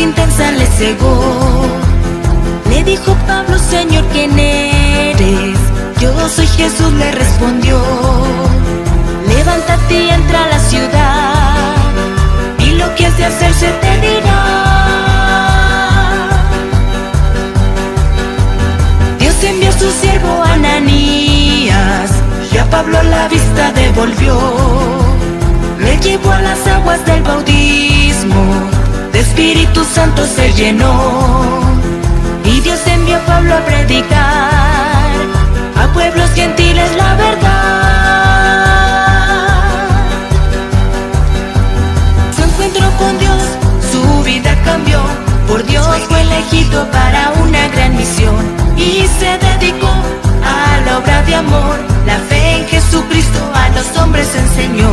intensa le cegó. Le dijo Pablo: Señor, ¿quién eres? Yo soy Jesús, le respondió. Levántate y entra a la ciudad, y lo que has de hacer se te dirá. Dios envió a su siervo Ananías, y a Pablo la vista devolvió. Le llevó a las aguas del bautismo, de Espíritu Santo se llenó. Y Dios envió a Pablo a predicar a pueblos gentiles la verdad. Su encuentro con Dios, su vida cambió. Por Dios fue elegido para una gran misión, y se dedicó a la obra de amor. La fe en Jesucristo a los hombres enseñó.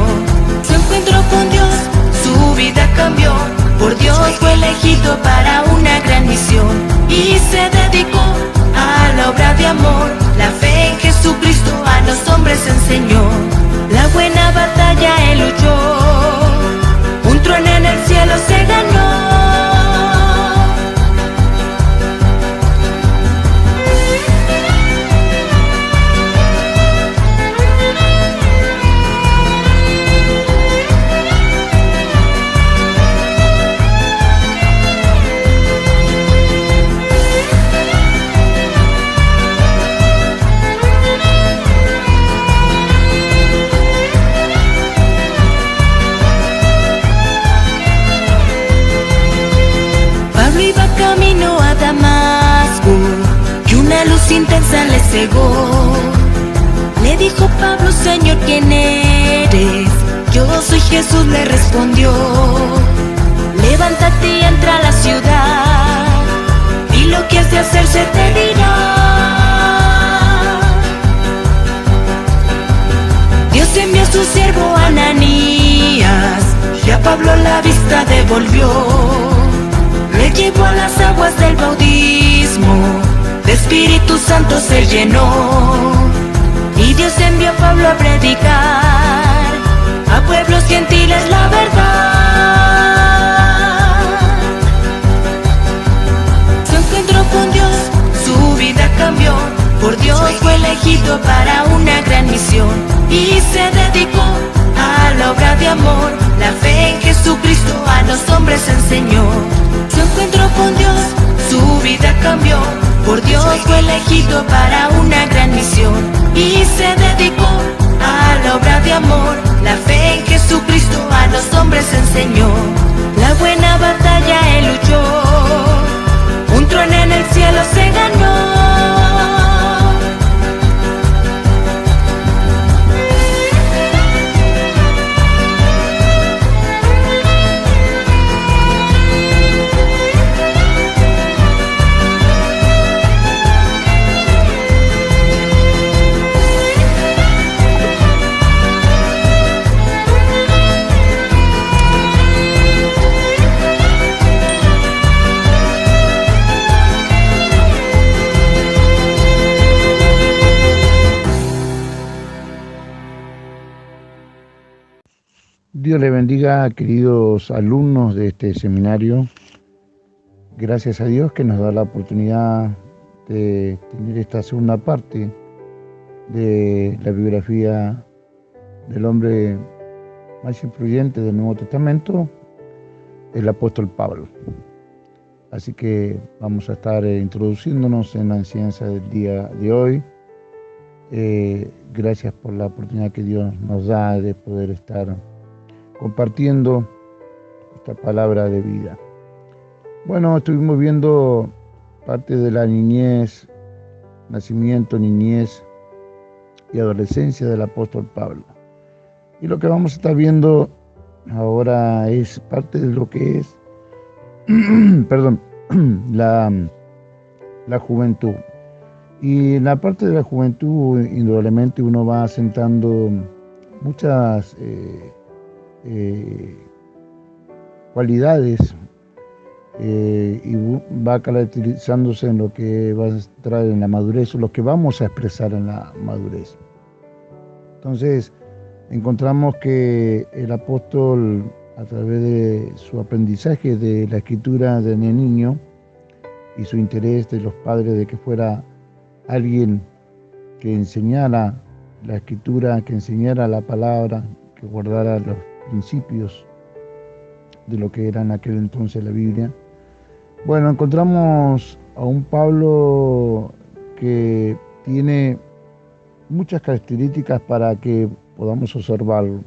Su encuentro con Dios, su vida cambió. Por Dios fue elegido para una gran misión, y se dedicó a la obra de amor. La fe en Jesucristo a los hombres enseñó. La buena batalla él luchó, un trono en el cielo se ganó. Camino a Damasco, y una luz intensa le cegó. Le dijo Pablo: Señor, ¿quién eres? Yo soy Jesús, le respondió. Levántate y entra a la ciudad, y lo que has de hacer se te dirá. Dios envió a su siervo Ananías, y a Pablo la vista devolvió. Le llevó a las aguas del bautismo, de Espíritu Santo se llenó. Y Dios envió a Pablo a predicar a pueblos gentiles la verdad. Su encuentro con Dios, su vida cambió. Por Dios fue elegido para una gran misión, y se dedicó a la obra de amor. La fe en Jesucristo a los hombres enseñó. Su encuentro con Dios, su vida cambió. Por Dios fue elegido para una gran misión, y se dedicó a la obra de amor. La fe en Jesucristo a los hombres enseñó. La buena batalla él luchó, un trono en el cielo se ganó. Dios le bendiga, queridos alumnos de este seminario. Gracias a Dios que nos da la oportunidad de tener esta segunda parte de la biografía del hombre más influyente del Nuevo Testamento, el apóstol Pablo. Así que vamos a estar introduciéndonos en la enseñanza del día de hoy. Gracias por la oportunidad que Dios nos da de poder estar compartiendo esta palabra de vida. Bueno, estuvimos viendo parte de la niñez, nacimiento, niñez y adolescencia del apóstol Pablo. Y lo que vamos a estar viendo ahora es parte de lo que es la juventud. Y en la parte de la juventud, indudablemente, uno va asentando muchas cualidades y va caracterizándose en lo que va a traer en la madurez, o lo que vamos a expresar en la madurez. Entonces, encontramos que el apóstol a través de su aprendizaje de la escritura de niño y su interés de los padres de que fuera alguien que enseñara la escritura, que enseñara la palabra, que guardara los principios de lo que era en aquel entonces la Biblia. Bueno, encontramos a un Pablo que tiene muchas características para que podamos observarlo.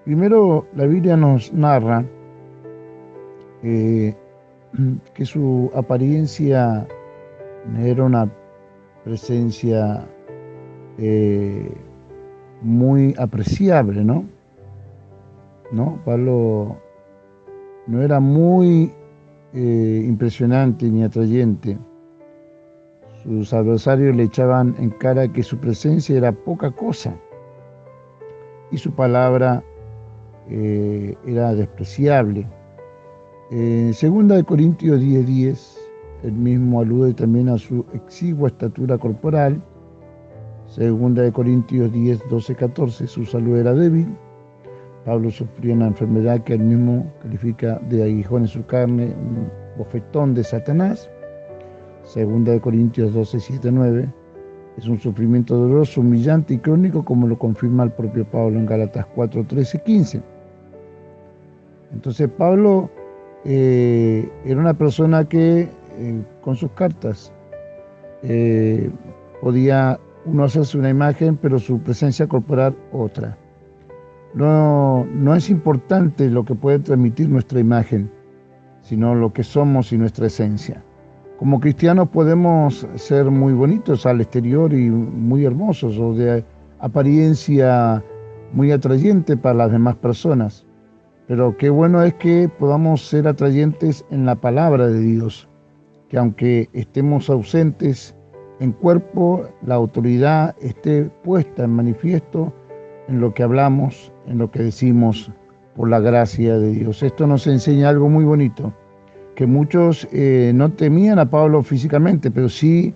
Primero, la Biblia nos narra que su apariencia era una presencia muy apreciable, ¿no? Pablo no era muy impresionante ni atrayente. Sus adversarios le echaban en cara que su presencia era poca cosa y su palabra era despreciable. En 2 Corintios 10:10, él mismo alude también a su exigua estatura corporal. 2 Corintios 10:12-14, su salud era débil. Pablo sufría una enfermedad que él mismo califica de aguijón en su carne, un bofetón de Satanás. 2 Corintios 12:7-9, es un sufrimiento doloroso, humillante y crónico, como lo confirma el propio Pablo en Gálatas 4:13-15. Entonces Pablo era una persona que con sus cartas podía uno hacerse una imagen, pero su presencia corporal otra. No es importante lo que puede transmitir nuestra imagen, sino lo que somos y nuestra esencia. Como cristianos podemos ser muy bonitos al exterior y muy hermosos, o de apariencia muy atrayente para las demás personas. Pero qué bueno es que podamos ser atrayentes en la palabra de Dios, que aunque estemos ausentes en cuerpo, la autoridad esté puesta en manifiesto en lo que hablamos, en lo que decimos, por la gracia de Dios. Esto nos enseña algo muy bonito, que muchos no temían a Pablo físicamente, pero sí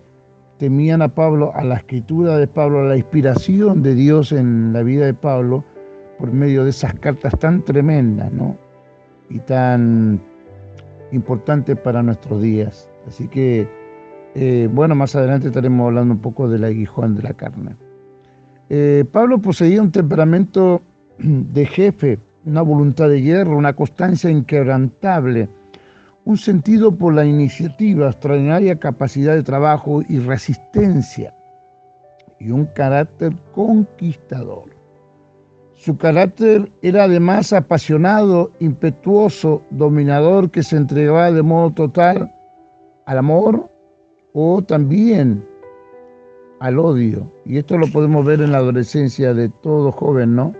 temían a Pablo, a la escritura de Pablo, a la inspiración de Dios en la vida de Pablo, por medio de esas cartas tan tremendas, ¿no? Y tan importantes para nuestros días. Así que, bueno, más adelante estaremos hablando un poco del aguijón de la carne. Pablo poseía un temperamento de jefe, una voluntad de guerra, una constancia inquebrantable, un sentido por la iniciativa, extraordinaria capacidad de trabajo y resistencia, y un carácter conquistador. Su carácter era además apasionado, impetuoso, dominador, que se entregaba de modo total al amor o también al odio. Y esto lo podemos ver en la adolescencia de todo joven, ¿no?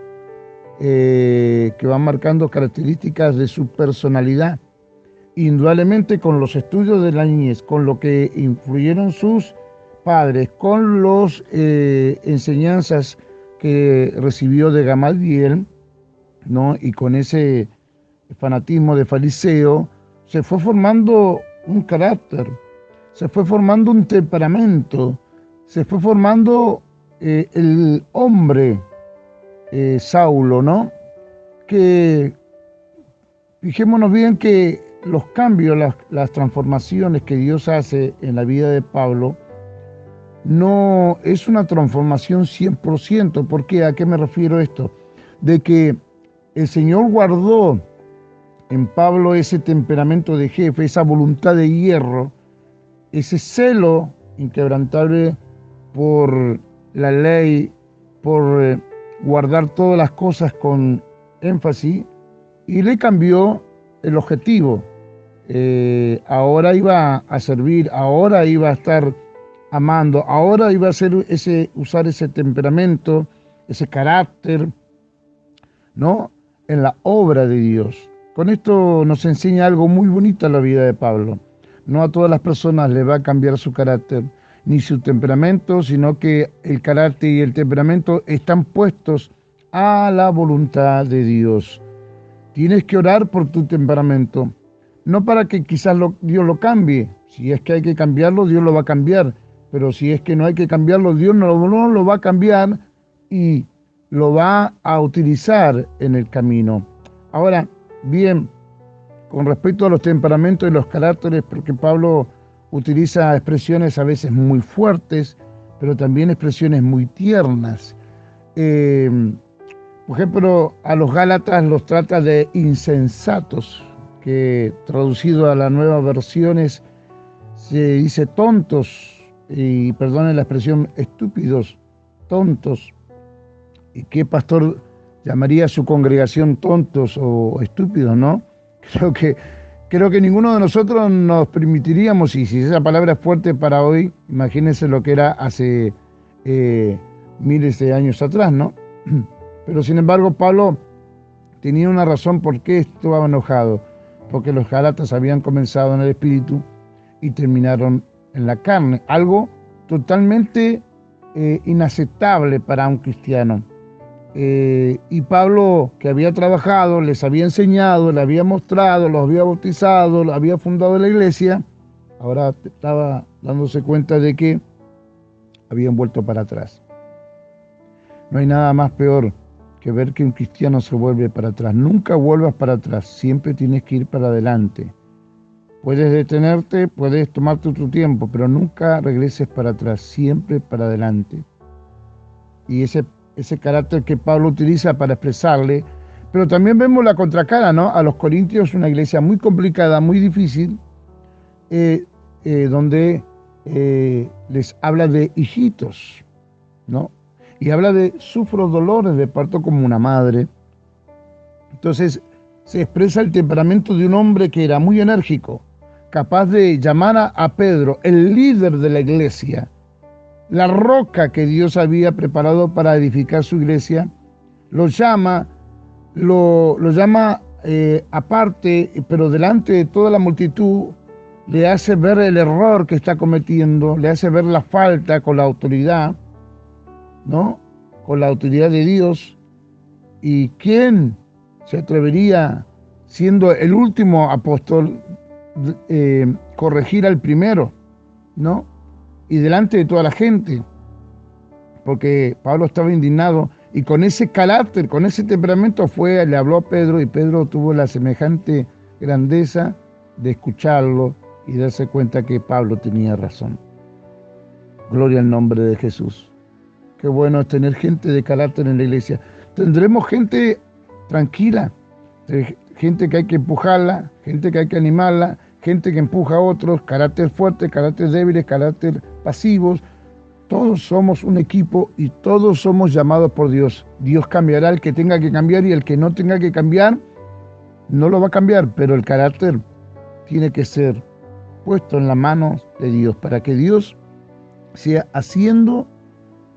Que van marcando características de su personalidad. Indudablemente con los estudios de la niñez, con lo que influyeron sus padres, con las enseñanzas que recibió de Gamaliel, ¿no? Y con ese fanatismo de fariseo, se fue formando un carácter, se fue formando un temperamento, se fue formando el hombre Saulo, ¿no? Que fijémonos bien que los cambios, las transformaciones que Dios hace en la vida de Pablo, no es una transformación 100%. ¿Por qué? ¿A qué me refiero esto? De que el Señor guardó en Pablo ese temperamento de jefe, esa voluntad de hierro, ese celo inquebrantable por la ley, por guardar todas las cosas con énfasis, y le cambió el objetivo. Ahora iba a servir, ahora iba a estar amando, ahora iba a usar ese temperamento, ese carácter, ¿no? En la obra de Dios. Con esto nos enseña algo muy bonito en la vida de Pablo. No a todas las personas le va a cambiar su carácter ni su temperamento, sino que el carácter y el temperamento están puestos a la voluntad de Dios. Tienes que orar por tu temperamento, no para que quizás Dios lo cambie. Si es que hay que cambiarlo, Dios lo va a cambiar. Pero si es que no hay que cambiarlo, Dios no lo va a cambiar, y lo va a utilizar en el camino. Ahora, bien, con respecto a los temperamentos y los caracteres, porque Pablo utiliza expresiones a veces muy fuertes, pero también expresiones muy tiernas. Por ejemplo, a los Gálatas los trata de insensatos, que traducido a las nuevas versiones se dice tontos, y perdonen la expresión, estúpidos, tontos. ¿Y qué pastor llamaría a su congregación tontos o estúpidos, no? Creo que ninguno de nosotros nos permitiríamos, y si esa palabra es fuerte para hoy, imagínense lo que era hace miles de años atrás, ¿no? Pero sin embargo, Pablo tenía una razón por qué estaba enojado, porque los Gálatas habían comenzado en el espíritu y terminaron en la carne, algo totalmente inaceptable para un cristiano. Y Pablo, que había trabajado, les había enseñado, les había mostrado, los había bautizado, los había fundado la iglesia, ahora estaba dándose cuenta de que habían vuelto para atrás. No hay nada más peor que ver que un cristiano se vuelve para atrás. Nunca vuelvas para atrás, siempre tienes que ir para adelante. Puedes detenerte, puedes tomarte tu tiempo, pero nunca regreses para atrás, siempre para adelante. Y ese carácter que Pablo utiliza para expresarle, pero también vemos la contracara, ¿no? A los corintios, una iglesia muy complicada, muy difícil, donde les habla de hijitos, ¿no? Y habla de sufro dolores de parto como una madre. Entonces se expresa el temperamento de un hombre que era muy enérgico, capaz de llamar a Pedro, el líder de la iglesia, la roca que Dios había preparado para edificar su iglesia, lo llama aparte, pero delante de toda la multitud, le hace ver el error que está cometiendo, le hace ver la falta con la autoridad, ¿no? Con la autoridad de Dios. ¿Y quién se atrevería, siendo el último apóstol, corregir al primero, ¿no? Y delante de toda la gente, porque Pablo estaba indignado y con ese carácter, con ese temperamento le habló a Pedro, y Pedro tuvo la semejante grandeza de escucharlo y darse cuenta que Pablo tenía razón. Gloria al nombre de Jesús. Qué bueno es tener gente de carácter en la iglesia. Tendremos gente tranquila, gente que hay que empujarla, gente que hay que animarla, gente que empuja a otros, carácter fuerte, carácter débiles, carácter pasivos. Todos somos un equipo y todos somos llamados por Dios. Dios cambiará el que tenga que cambiar, y el que no tenga que cambiar no lo va a cambiar, pero el carácter tiene que ser puesto en las manos de Dios para que Dios sea haciendo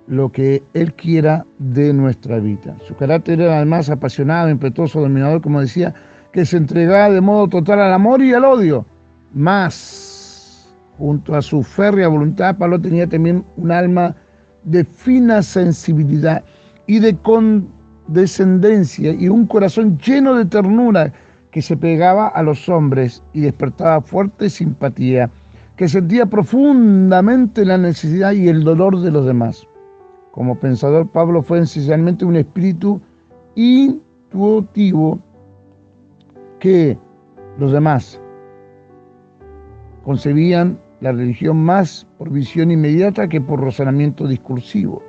lo que Él quiera de nuestra vida. Su carácter era además apasionado, impetuoso, dominador, como decía, que se entregaba de modo total al amor y al odio. Más, junto a su férrea voluntad, Pablo tenía también un alma de fina sensibilidad y de condescendencia, y un corazón lleno de ternura que se pegaba a los hombres y despertaba fuerte simpatía, que sentía profundamente la necesidad y el dolor de los demás. Como pensador, Pablo fue esencialmente un espíritu intuitivo que los demás concebían la religión más por visión inmediata que por razonamiento discursivo.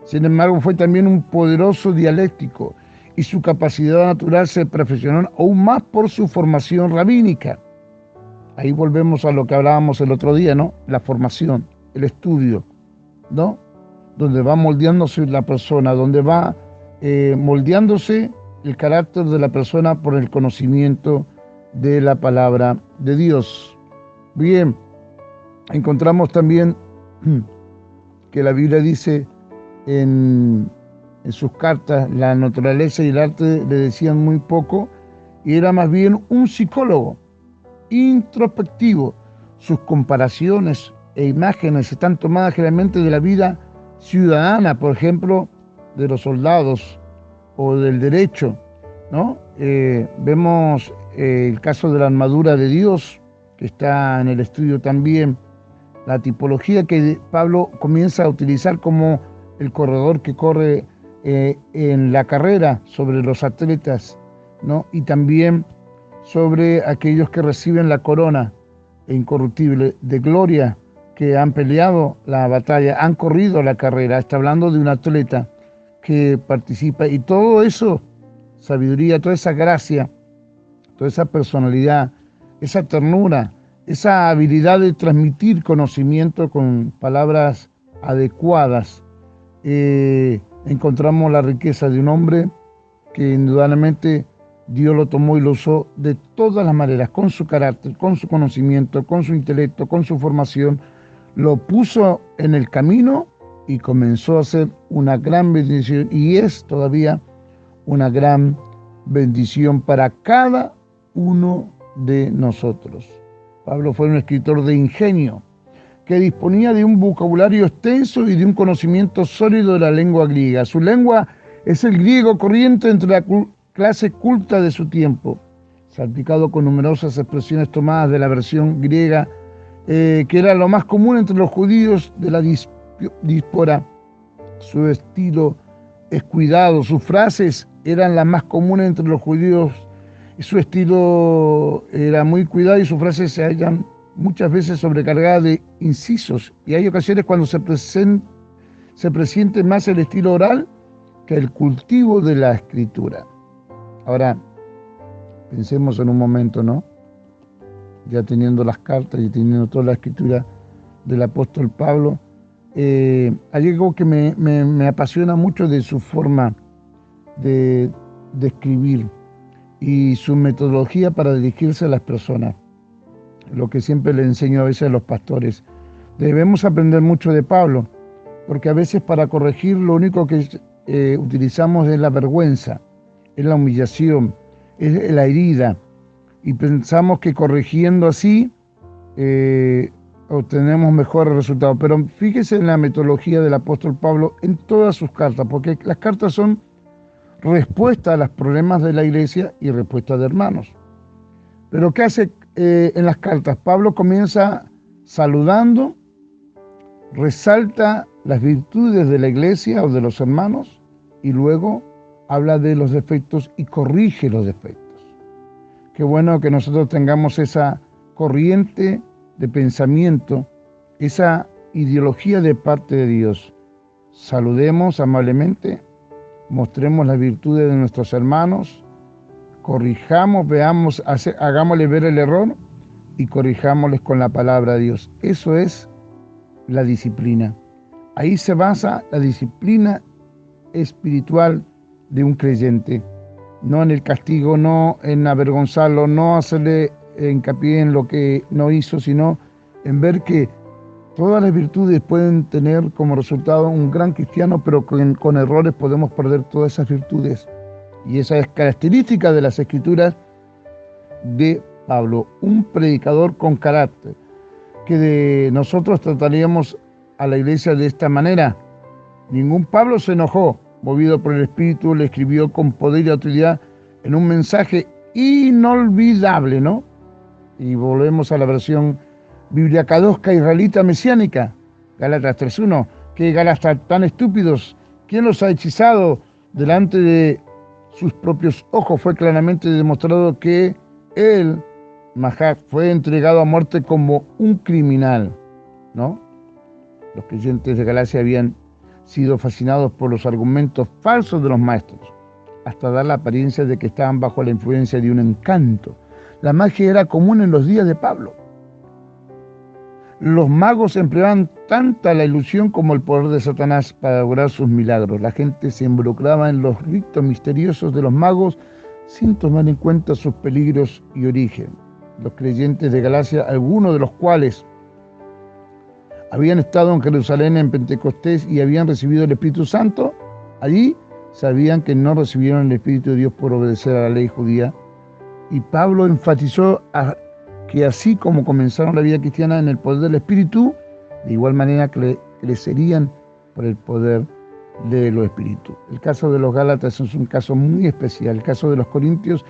Sin embargo, fue también un poderoso dialéctico, y su capacidad natural se perfeccionó aún más por su formación rabínica. Ahí volvemos a lo que hablábamos el otro día, ¿no? La formación, el estudio, ¿no? Donde va moldeándose la persona, donde va moldeándose el carácter de la persona por el conocimiento de la palabra de Dios. Bien, encontramos también que la Biblia dice en sus cartas, la naturaleza y el arte le decían muy poco, y era más bien un psicólogo introspectivo. Sus comparaciones e imágenes están tomadas generalmente de la vida ciudadana, por ejemplo, de los soldados o del derecho, ¿no? Vemos el caso de la armadura de Dios, que está en el estudio también, la tipología que Pablo comienza a utilizar como el corredor que corre en la carrera, sobre los atletas, ¿no? Y también sobre aquellos que reciben la corona incorruptible de gloria, que han peleado la batalla, han corrido la carrera. Está hablando de un atleta que participa, y todo eso, sabiduría, toda esa gracia, toda esa personalidad, esa ternura, esa habilidad de transmitir conocimiento con palabras adecuadas. Encontramos la riqueza de un hombre que indudablemente Dios lo tomó y lo usó de todas las maneras, con su carácter, con su conocimiento, con su intelecto, con su formación. Lo puso en el camino y comenzó a ser una gran bendición, y es todavía una gran bendición para cada uno de nosotros. Pablo fue un escritor de ingenio que disponía de un vocabulario extenso y de un conocimiento sólido de la lengua griega. Su lengua es el griego corriente entre la clase culta de su tiempo, salpicado con numerosas expresiones tomadas de la versión griega, que era lo más común entre los judíos de la diáspora. Su estilo es cuidado, sus frases eran las más comunes entre los judíos. Su estilo era muy cuidado y sus frases se hallan muchas veces sobrecargadas de incisos, y hay ocasiones cuando se presiente más el estilo oral que el cultivo de la escritura. Ahora, pensemos en un momento, ¿no? Ya teniendo las cartas y teniendo toda la escritura del apóstol Pablo, hay algo que me apasiona mucho de su forma de escribir y su metodología para dirigirse a las personas. Lo que siempre le enseño a veces a los pastores. Debemos aprender mucho de Pablo, porque a veces para corregir lo único que utilizamos es la vergüenza, es la humillación, es la herida, y pensamos que corrigiendo así obtenemos mejores resultados. Pero fíjese en la metodología del apóstol Pablo en todas sus cartas, porque las cartas son respuesta a los problemas de la iglesia y respuesta de hermanos. Pero ¿qué hace en las cartas? Pablo comienza saludando, resalta las virtudes de la iglesia o de los hermanos, y luego habla de los defectos y corrige los defectos. Qué bueno que nosotros tengamos esa corriente de pensamiento, esa ideología de parte de Dios. Saludemos amablemente, mostremos las virtudes de nuestros hermanos, corrijamos, veamos, hagámosle ver el error y corrijámosles con la palabra de Dios. Eso es la disciplina. Ahí se basa la disciplina espiritual de un creyente. No en el castigo, no en avergonzarlo, no hacerle hincapié en lo que no hizo, sino en ver que todas las virtudes pueden tener como resultado un gran cristiano, pero con errores podemos perder todas esas virtudes. Y esa es característica de las escrituras de Pablo, un predicador con carácter, que de nosotros trataríamos a la iglesia de esta manera. Ningún Pablo se enojó, movido por el Espíritu, le escribió con poder y autoridad en un mensaje inolvidable, ¿no? Y volvemos a la versión Biblia Cadosca israelita mesiánica, Gálatas 3:1. ¿Qué Gálatas tan estúpidos? ¿Quién los ha hechizado? Delante de sus propios ojos fue claramente demostrado que él, Mahak, fue entregado a muerte como un criminal, ¿no? Los creyentes de Galacia habían sido fascinados por los argumentos falsos de los maestros, hasta dar la apariencia de que estaban bajo la influencia de un encanto. La magia era común en los días de Pablo. Los magos empleaban tanta la ilusión como el poder de Satanás para lograr sus milagros. La gente se involucraba en los ritos misteriosos de los magos sin tomar en cuenta sus peligros y origen. Los creyentes de Galacia, algunos de los cuales habían estado en Jerusalén en Pentecostés y habían recibido el Espíritu Santo, allí sabían que no recibieron el Espíritu de Dios por obedecer a la ley judía. Y Pablo enfatizó que así como comenzaron la vida cristiana en el poder del Espíritu, de igual manera crecerían por el poder de los Espíritus. El caso de los Gálatas es un caso muy especial. El caso de los Corintios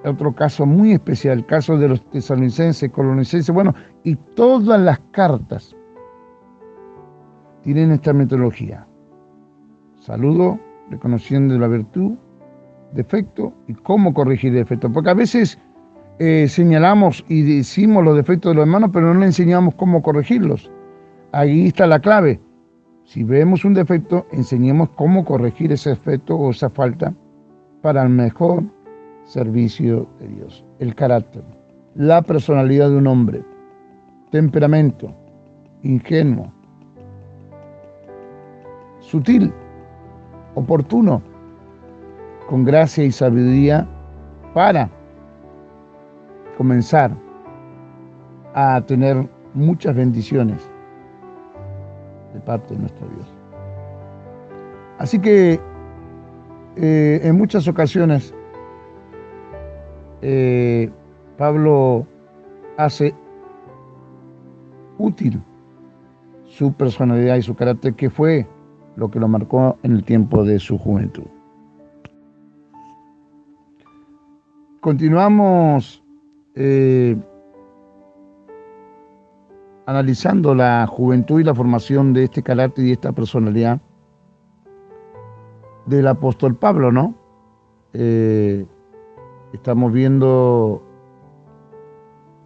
es otro caso muy especial. El caso de los tesalonicenses, colonicenses, bueno, y todas las cartas tienen esta metodología. Saludo, reconociendo la virtud, defecto y cómo corregir defectos. Porque a veces señalamos y decimos los defectos de los hermanos, pero no le enseñamos cómo corregirlos. Ahí está la clave. Si vemos un defecto, enseñemos cómo corregir ese defecto o esa falta para el mejor servicio de Dios. El carácter, la personalidad de un hombre, temperamento, ingenuo, sutil, oportuno, con gracia y sabiduría para comenzar a tener muchas bendiciones de parte de nuestro Dios. Así que en muchas ocasiones Pablo hace útil su personalidad y su carácter, que fue lo que lo marcó en el tiempo de su juventud. Continuamos analizando la juventud y la formación de este carácter y esta personalidad del apóstol Pablo, ¿no? Estamos viendo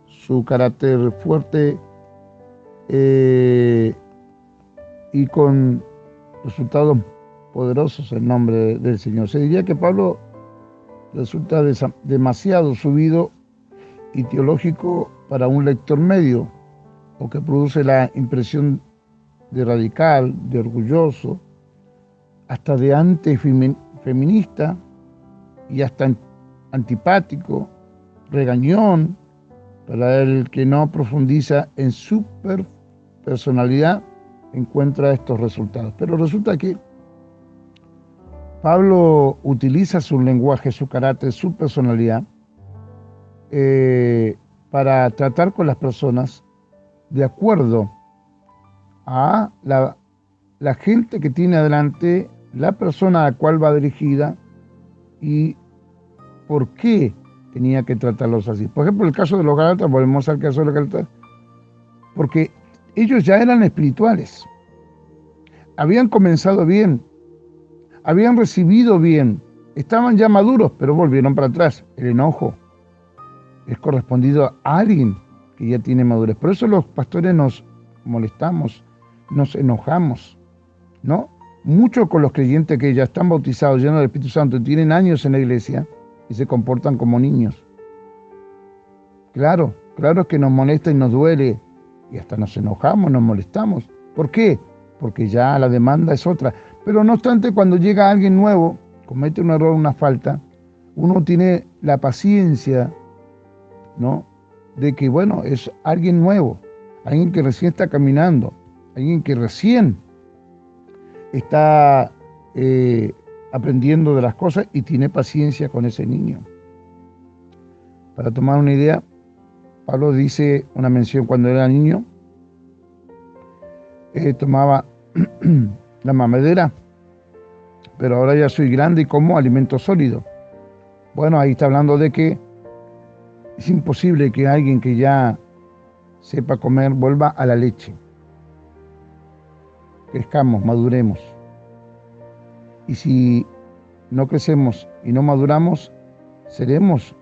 su carácter fuerte y con resultados poderosos en nombre del Señor. Se diría que Pablo resulta demasiado subido y teológico para un lector medio, o que produce la impresión de radical, de orgulloso, hasta de antifeminista y hasta antipático, regañón, para el que no profundiza en su personalidad, encuentra estos resultados. Pero resulta que Pablo utiliza su lenguaje, su carácter, su personalidad para tratar con las personas de acuerdo a la gente que tiene adelante, la persona a la cual va dirigida y por qué tenía que tratarlos así. Por ejemplo, el caso de los Gálatas, volvemos al caso de los Gálatas, porque ellos ya eran espirituales, habían comenzado bien, habían recibido bien, estaban ya maduros, pero volvieron para atrás. El enojo es correspondido a alguien que ya tiene madurez. Por eso los pastores nos molestamos, nos enojamos, ¿no? Mucho con los creyentes que ya están bautizados, llenos del Espíritu Santo, y tienen años en la iglesia y se comportan como niños. Claro es que nos molesta y nos duele, y hasta nos enojamos, nos molestamos. ¿Por qué? Porque ya la demanda es otra. Pero no obstante, cuando llega alguien nuevo, comete un error, una falta, uno tiene la paciencia, ¿no?, de que, bueno, es alguien nuevo, alguien que recién está caminando, alguien que recién está aprendiendo de las cosas, y tiene paciencia con ese niño. Para tomar una idea, Pablo dice una mención: cuando era niño, tomaba la mamadera, pero ahora ya soy grande y como alimento sólido. Bueno, ahí está hablando de que es imposible que alguien que ya sepa comer vuelva a la leche. Crezcamos, maduremos. Y si no crecemos y no maduramos, seremos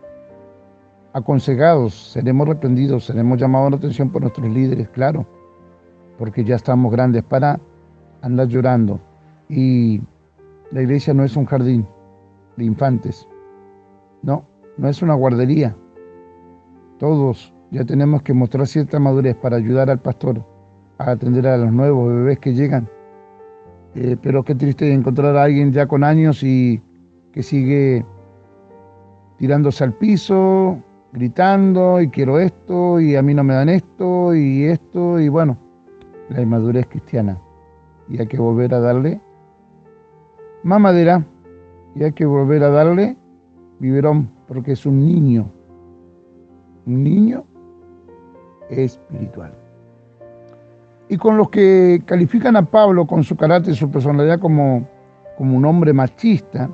aconsejados, seremos reprendidos, seremos llamados la atención por nuestros líderes, claro, porque ya estamos grandes para andar llorando. Y la iglesia no es un jardín de infantes, no es una guardería. Todos ya tenemos que mostrar cierta madurez para ayudar al pastor a atender a los nuevos bebés que llegan. Pero qué triste encontrar a alguien ya con años y que sigue tirándose al piso, gritando, y quiero esto, y a mí no me dan esto, y bueno, la inmadurez cristiana. Y hay que volver a darle mamadera, y hay que volver a darle biberón, porque es un niño espiritual. Y con los que califican a Pablo con su carácter y su personalidad como un hombre machista,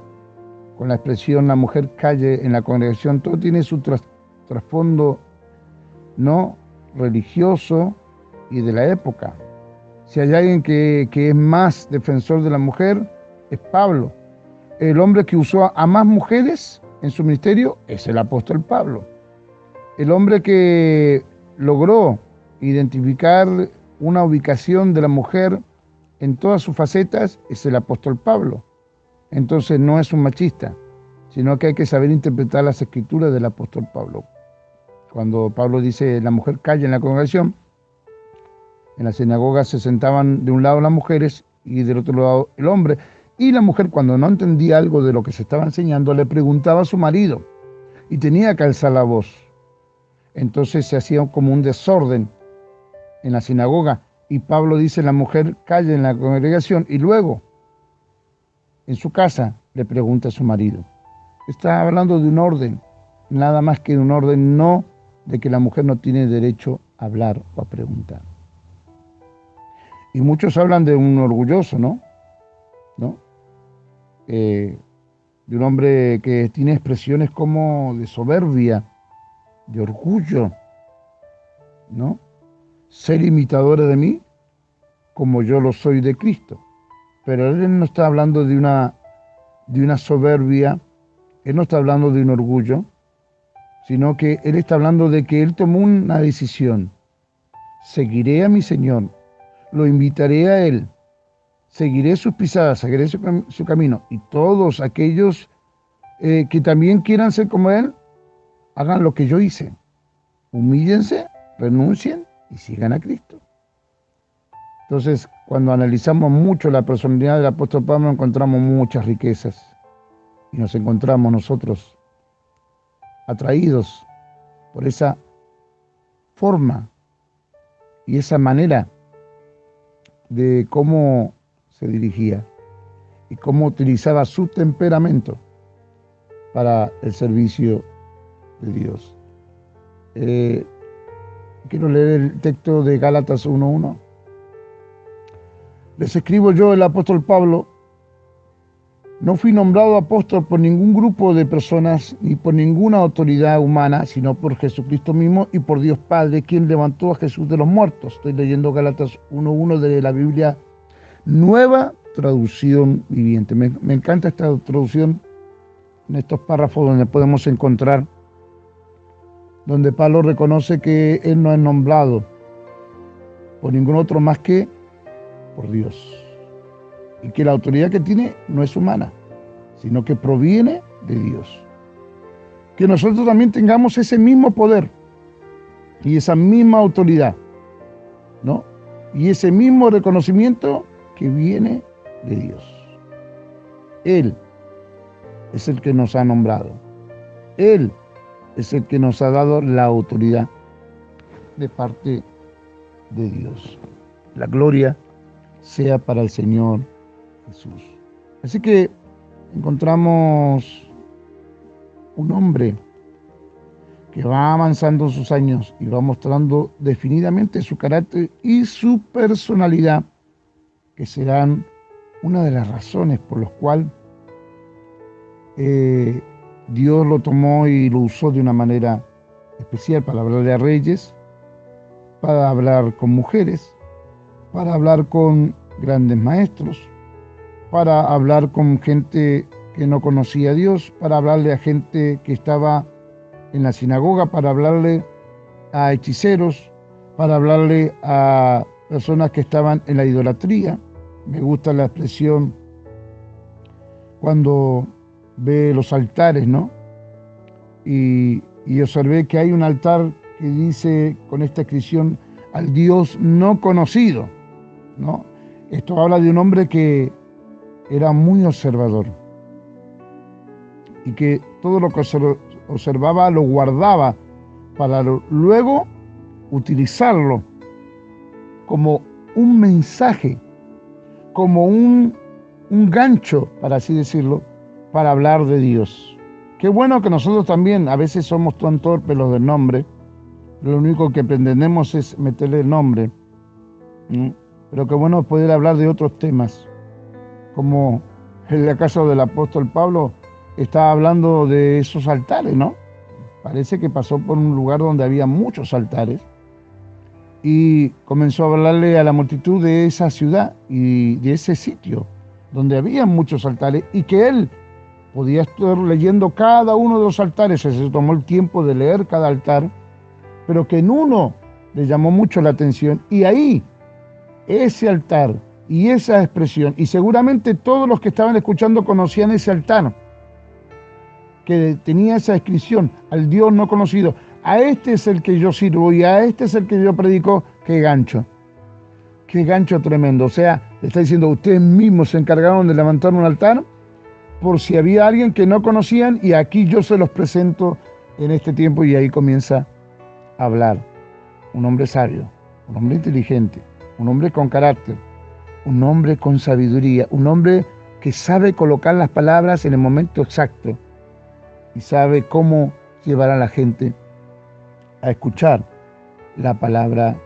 con la expresión "la mujer calle en la congregación", todo tiene su trasfondo no religioso y de la época. Si hay alguien que es más defensor de la mujer, es Pablo. el hombre que usó a más mujeres en su ministerio es el apóstol Pablo. El hombre que logró identificar una ubicación de la mujer en todas sus facetas es el apóstol Pablo. Entonces no es un machista, sino que hay que saber interpretar las escrituras del apóstol Pablo. Cuando Pablo dice la mujer calla en la congregación, en la sinagoga se sentaban de un lado las mujeres y del otro lado el hombre. Y la mujer, cuando no entendía algo de lo que se estaba enseñando, le preguntaba a su marido y tenía que alzar la voz. Entonces se hacía como un desorden en la sinagoga. Y Pablo dice, la mujer calla en la congregación y luego en su casa le pregunta a su marido. Está hablando de un orden, nada más que de un orden, no de que la mujer no tiene derecho a hablar o a preguntar. Y muchos hablan de un orgulloso, ¿no? De un hombre que tiene expresiones como de soberbia, de orgullo, ¿no? Ser imitadores de mí como yo lo soy de Cristo. Pero él no está hablando de una soberbia, él no está hablando de un orgullo, sino que él está hablando de que él tomó una decisión. Seguiré a mi Señor, lo invitaré a él, seguiré sus pisadas, seguiré su camino. Y todos aquellos que también quieran ser como él, hagan lo que yo hice. Humíllense, renuncien y sigan a Cristo. Entonces, cuando analizamos mucho la personalidad del apóstol Pablo, encontramos muchas riquezas. Y nos encontramos nosotros atraídos por esa forma y esa manera de cómo se dirigía y cómo utilizaba su temperamento para el servicio de Dios. Quiero leer el texto de Gálatas 1:1. Les escribo yo, el apóstol Pablo, no fui nombrado apóstol por ningún grupo de personas ni por ninguna autoridad humana, sino por Jesucristo mismo y por Dios Padre, quien levantó a Jesús de los muertos. Estoy leyendo Gálatas 1:1 de la Biblia Nueva Traducción Viviente. Me encanta esta traducción en estos párrafos donde podemos encontrar, donde Pablo reconoce que él no es nombrado por ningún otro más que por Dios. Y que la autoridad que tiene no es humana, sino que proviene de Dios. Que nosotros también tengamos ese mismo poder y esa misma autoridad, ¿no? Y ese mismo reconocimiento que viene de Dios. Él es el que nos ha nombrado. Él es el que nos ha dado la autoridad de parte de Dios. La gloria sea para el Señor Jesús. Así que encontramos un hombre que va avanzando en sus años y va mostrando definidamente su carácter y su personalidad, que serán una de las razones por las cuales Dios lo tomó y lo usó de una manera especial para hablarle a reyes, para hablar con mujeres, para hablar con grandes maestros, para hablar con gente que no conocía a Dios, para hablarle a gente que estaba en la sinagoga, para hablarle a hechiceros, para hablarle a personas que estaban en la idolatría. Me gusta la expresión cuando ve los altares, ¿no? Y observé que hay un altar que dice con esta inscripción, al Dios no conocido, ¿no? Esto habla de un hombre que era muy observador y que todo lo que observaba lo guardaba para luego utilizarlo como un mensaje, como un gancho, para así decirlo, para hablar de Dios. Qué bueno que nosotros también a veces somos tan torpes los del nombre, lo único que pretendemos es meterle el nombre, ¿no? Pero qué bueno poder hablar de otros temas, como en el caso del apóstol Pablo, está hablando de esos altares, ¿no? Parece que pasó por un lugar donde había muchos altares y comenzó a hablarle a la multitud de esa ciudad y de ese sitio donde había muchos altares y que él podía estar leyendo cada uno de los altares, se tomó el tiempo de leer cada altar, pero que en uno le llamó mucho la atención, y ahí, ese altar y esa expresión, y seguramente todos los que estaban escuchando conocían ese altar, que tenía esa inscripción, al Dios no conocido, a este es el que yo sirvo y a este es el que yo predico. Qué gancho tremendo. O sea, le está diciendo, ustedes mismos se encargaron de levantar un altar por si había alguien que no conocían, y aquí yo se los presento en este tiempo. Y ahí comienza a hablar un hombre sabio, un hombre inteligente, un hombre con carácter, un hombre con sabiduría, un hombre que sabe colocar las palabras en el momento exacto y sabe cómo llevar a la gente a escuchar la palabra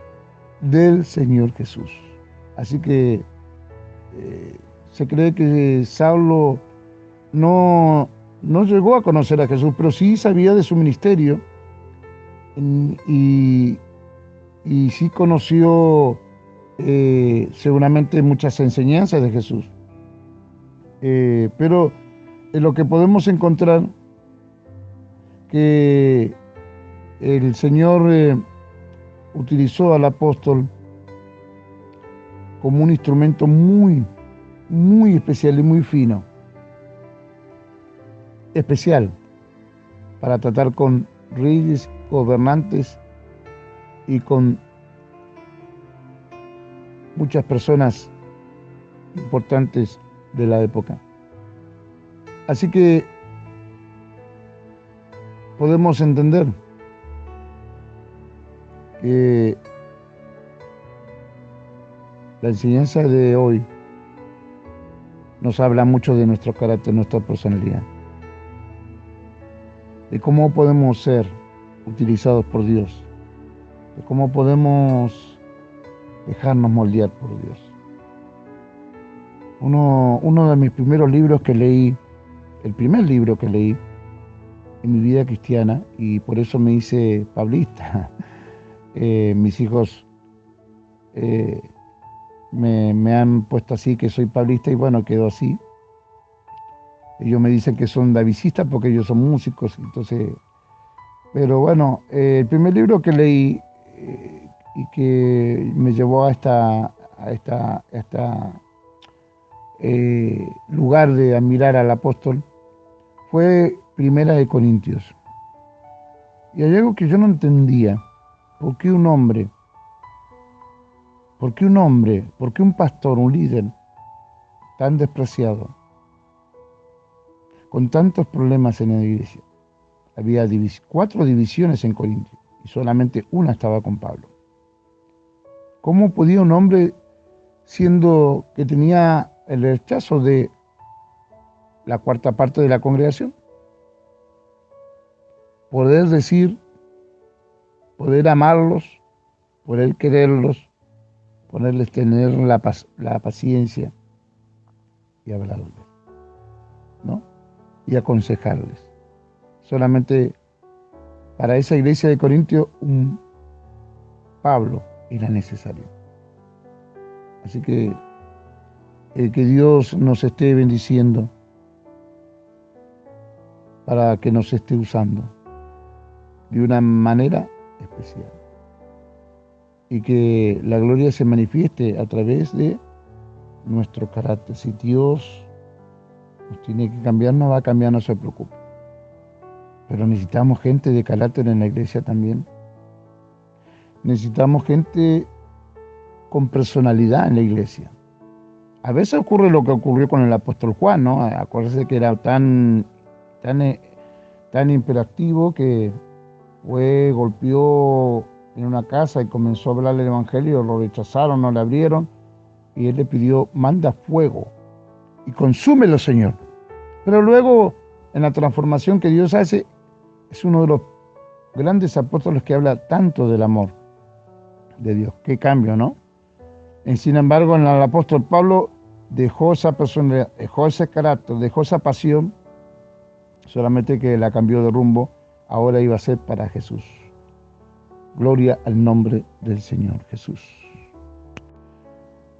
del Señor Jesús. Así que se cree que Saulo no llegó a conocer a Jesús, pero sí sabía de su ministerio y sí conoció seguramente muchas enseñanzas de Jesús. Pero en lo que podemos encontrar que el Señor utilizó al apóstol como un instrumento muy, muy especial y muy fino. Especial para tratar con reyes, gobernantes y con muchas personas importantes de la época. Así que podemos entender que la enseñanza de hoy nos habla mucho de nuestro carácter, nuestra personalidad, de cómo podemos ser utilizados por Dios, de cómo podemos dejarnos moldear por Dios. Uno de mis primeros libros que leí, el primer libro que leí en mi vida cristiana, y por eso me hice pablista. Mis hijos me han puesto así, que soy pablista, y bueno, quedó así. Ellos me dicen que son davicistas porque ellos son músicos, entonces... Pero bueno, el primer libro que leí y que me llevó a lugar de admirar al apóstol fue Primera de Corintios. Y hay algo que yo no entendía. ¿Por qué un hombre, por qué un pastor, un líder tan despreciado, con tantos problemas en la iglesia? Había 4 divisiones en Corintios y solamente una estaba con Pablo. ¿Cómo podía un hombre, siendo que tenía el rechazo de la 4ª parte de la congregación, poder decir, poder amarlos, poder quererlos, poderles tener la paciencia y hablarles, ¿no? Y aconsejarles? Solamente para esa iglesia de Corintios un Pablo era necesario. Así que Dios nos esté bendiciendo para que nos esté usando de una manera especial y que la gloria se manifieste a través de nuestro carácter. Si Dios nos tiene que cambiar, nos va a cambiar, no se preocupe. Pero necesitamos gente de carácter en la iglesia también. Necesitamos gente con personalidad en la iglesia. A veces ocurre lo que ocurrió con el apóstol Juan, ¿no? Acuérdense que era tan hiperactivo que golpeó en una casa y comenzó a hablar el evangelio, lo rechazaron, no le abrieron, y él le pidió, manda fuego y consúmelo, Señor. Pero luego, en la transformación que Dios hace, es uno de los grandes apóstoles que habla tanto del amor de Dios. Qué cambio, ¿no? Sin embargo, en el apóstol Pablo dejó esa personalidad, dejó ese carácter, dejó esa pasión, solamente que la cambió de rumbo. Ahora iba a ser para Jesús. Gloria al nombre del Señor Jesús.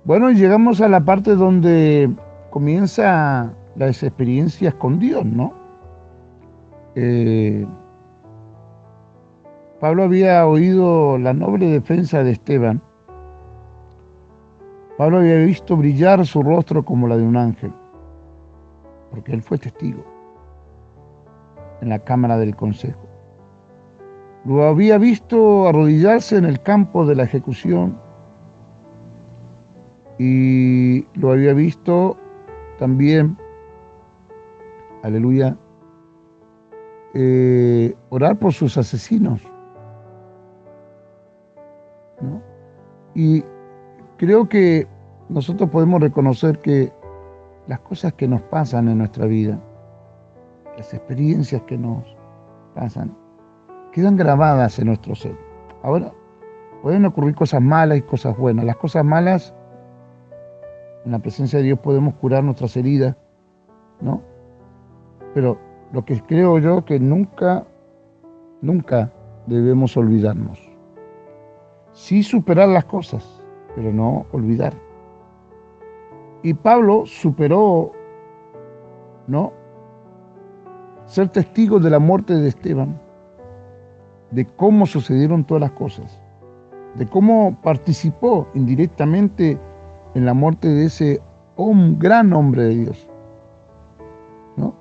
Bueno, llegamos a la parte donde comienza las experiencias con Dios, ¿no? Pablo había oído la noble defensa de Esteban. Pablo había visto brillar su rostro como la de un ángel, porque él fue testigo en la cámara del consejo. Lo había visto arrodillarse en el campo de la ejecución y lo había visto también, aleluya, orar por sus asesinos, ¿no? Y creo que nosotros podemos reconocer que las cosas que nos pasan en nuestra vida, las experiencias que nos pasan, quedan grabadas en nuestro ser. Ahora, pueden ocurrir cosas malas y cosas buenas. Las cosas malas, en la presencia de Dios podemos curar nuestras heridas, ¿no? Pero lo que creo yo que nunca debemos olvidarnos. Sí superar las cosas, pero no olvidar. Y Pablo superó, ¿no?, ser testigo de la muerte de Esteban, de cómo sucedieron todas las cosas, de cómo participó indirectamente en la muerte de ese gran hombre de Dios, ¿no?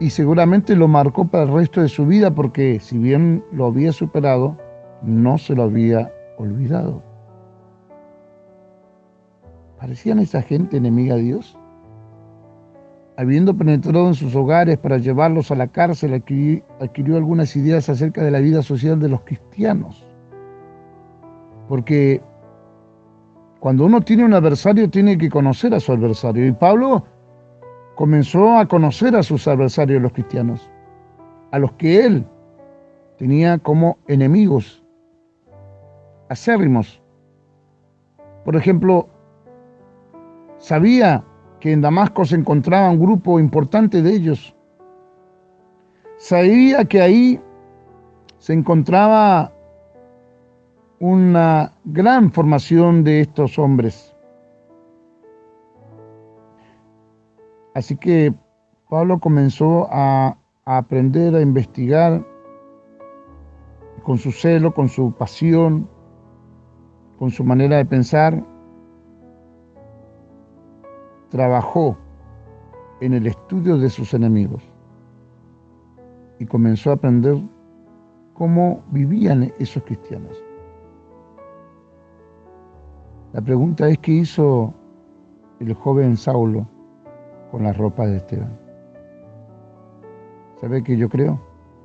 Y seguramente lo marcó para el resto de su vida porque si bien lo había superado, no se lo había olvidado. ¿Parecían esa gente enemiga a Dios? Habiendo penetrado en sus hogares para llevarlos a la cárcel, adquirió algunas ideas acerca de la vida social de los cristianos. Porque cuando uno tiene un adversario, tiene que conocer a su adversario. Y Pablo comenzó a conocer a sus adversarios, los cristianos, a los que él tenía como enemigos acérrimos. Por ejemplo, sabía que en Damasco se encontraba un grupo importante de ellos. Sabía que ahí se encontraba una gran formación de estos hombres. Así que Pablo comenzó a aprender, a investigar con su celo, con su pasión, con su manera de pensar. Trabajó en el estudio de sus enemigos y comenzó a aprender cómo vivían esos cristianos. La pregunta es: ¿qué hizo el joven Saulo con las ropas de Esteban? ¿Sabe qué yo creo?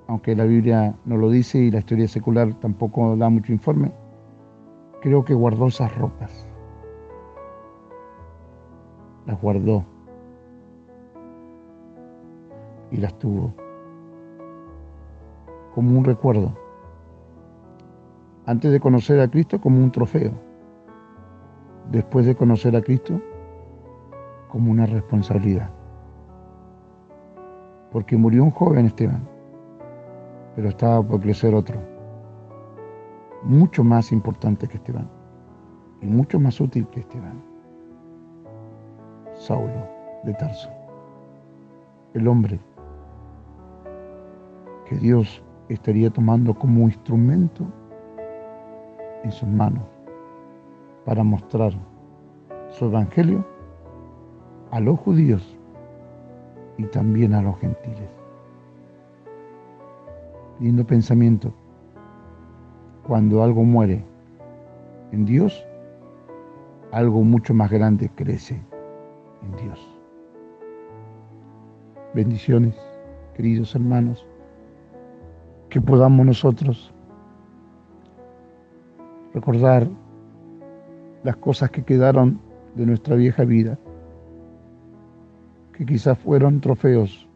Aunque la Biblia no lo dice y la historia secular tampoco da mucho informe, creo que guardó esas ropas. Las guardó y las tuvo como un recuerdo. Antes de conocer a Cristo, como un trofeo. Después de conocer a Cristo, como una responsabilidad. Porque murió un joven Esteban, pero estaba por crecer otro, mucho más importante que Esteban y mucho más útil que Esteban. Saulo de Tarso, el hombre que Dios estaría tomando como instrumento en sus manos para mostrar su evangelio a los judíos y también a los gentiles. Lindo pensamiento. Cuando algo muere en Dios, algo mucho más grande crece en Dios. Bendiciones, queridos hermanos, que podamos nosotros recordar las cosas que quedaron de nuestra vieja vida, que quizás fueron trofeos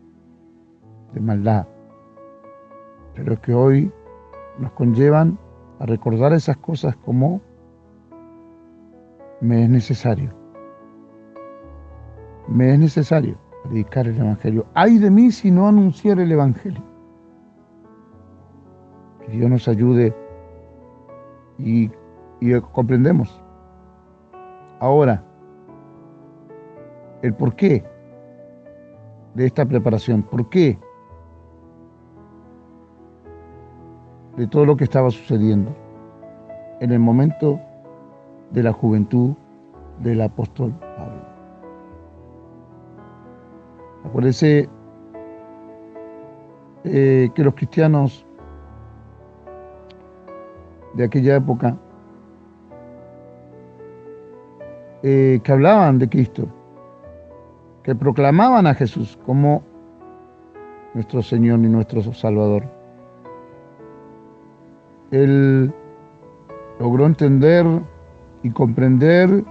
de maldad, pero que hoy nos conllevan a recordar esas cosas como me es necesario predicar el Evangelio. ¡Ay de mí si no anunciar el Evangelio! Que Dios nos ayude y comprendemos ahora el por qué de esta preparación. ¿Por qué? De todo lo que estaba sucediendo en el momento de la juventud del apóstol Pablo. Acuérdense que los cristianos de aquella época que hablaban de Cristo, que proclamaban a Jesús como nuestro Señor y nuestro Salvador. Él logró entender y comprender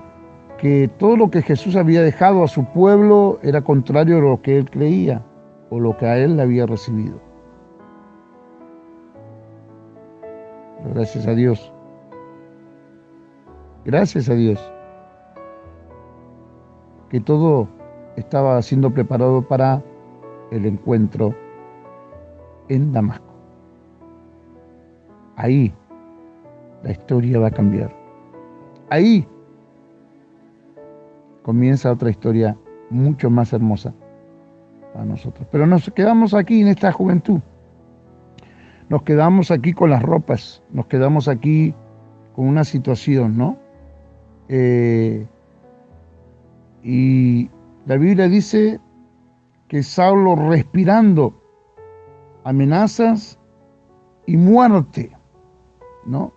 que todo lo que Jesús había dejado a su pueblo era contrario a lo que él creía o lo que a él le había recibido. Pero gracias a Dios. Gracias a Dios. Que todo estaba siendo preparado para el encuentro en Damasco. Ahí la historia va a cambiar. Ahí comienza otra historia mucho más hermosa para nosotros. Pero nos quedamos aquí en esta juventud. Nos quedamos aquí con las ropas. Nos quedamos aquí con una situación, ¿no? Y la Biblia dice que Saulo, respirando amenazas y muerte, ¿no?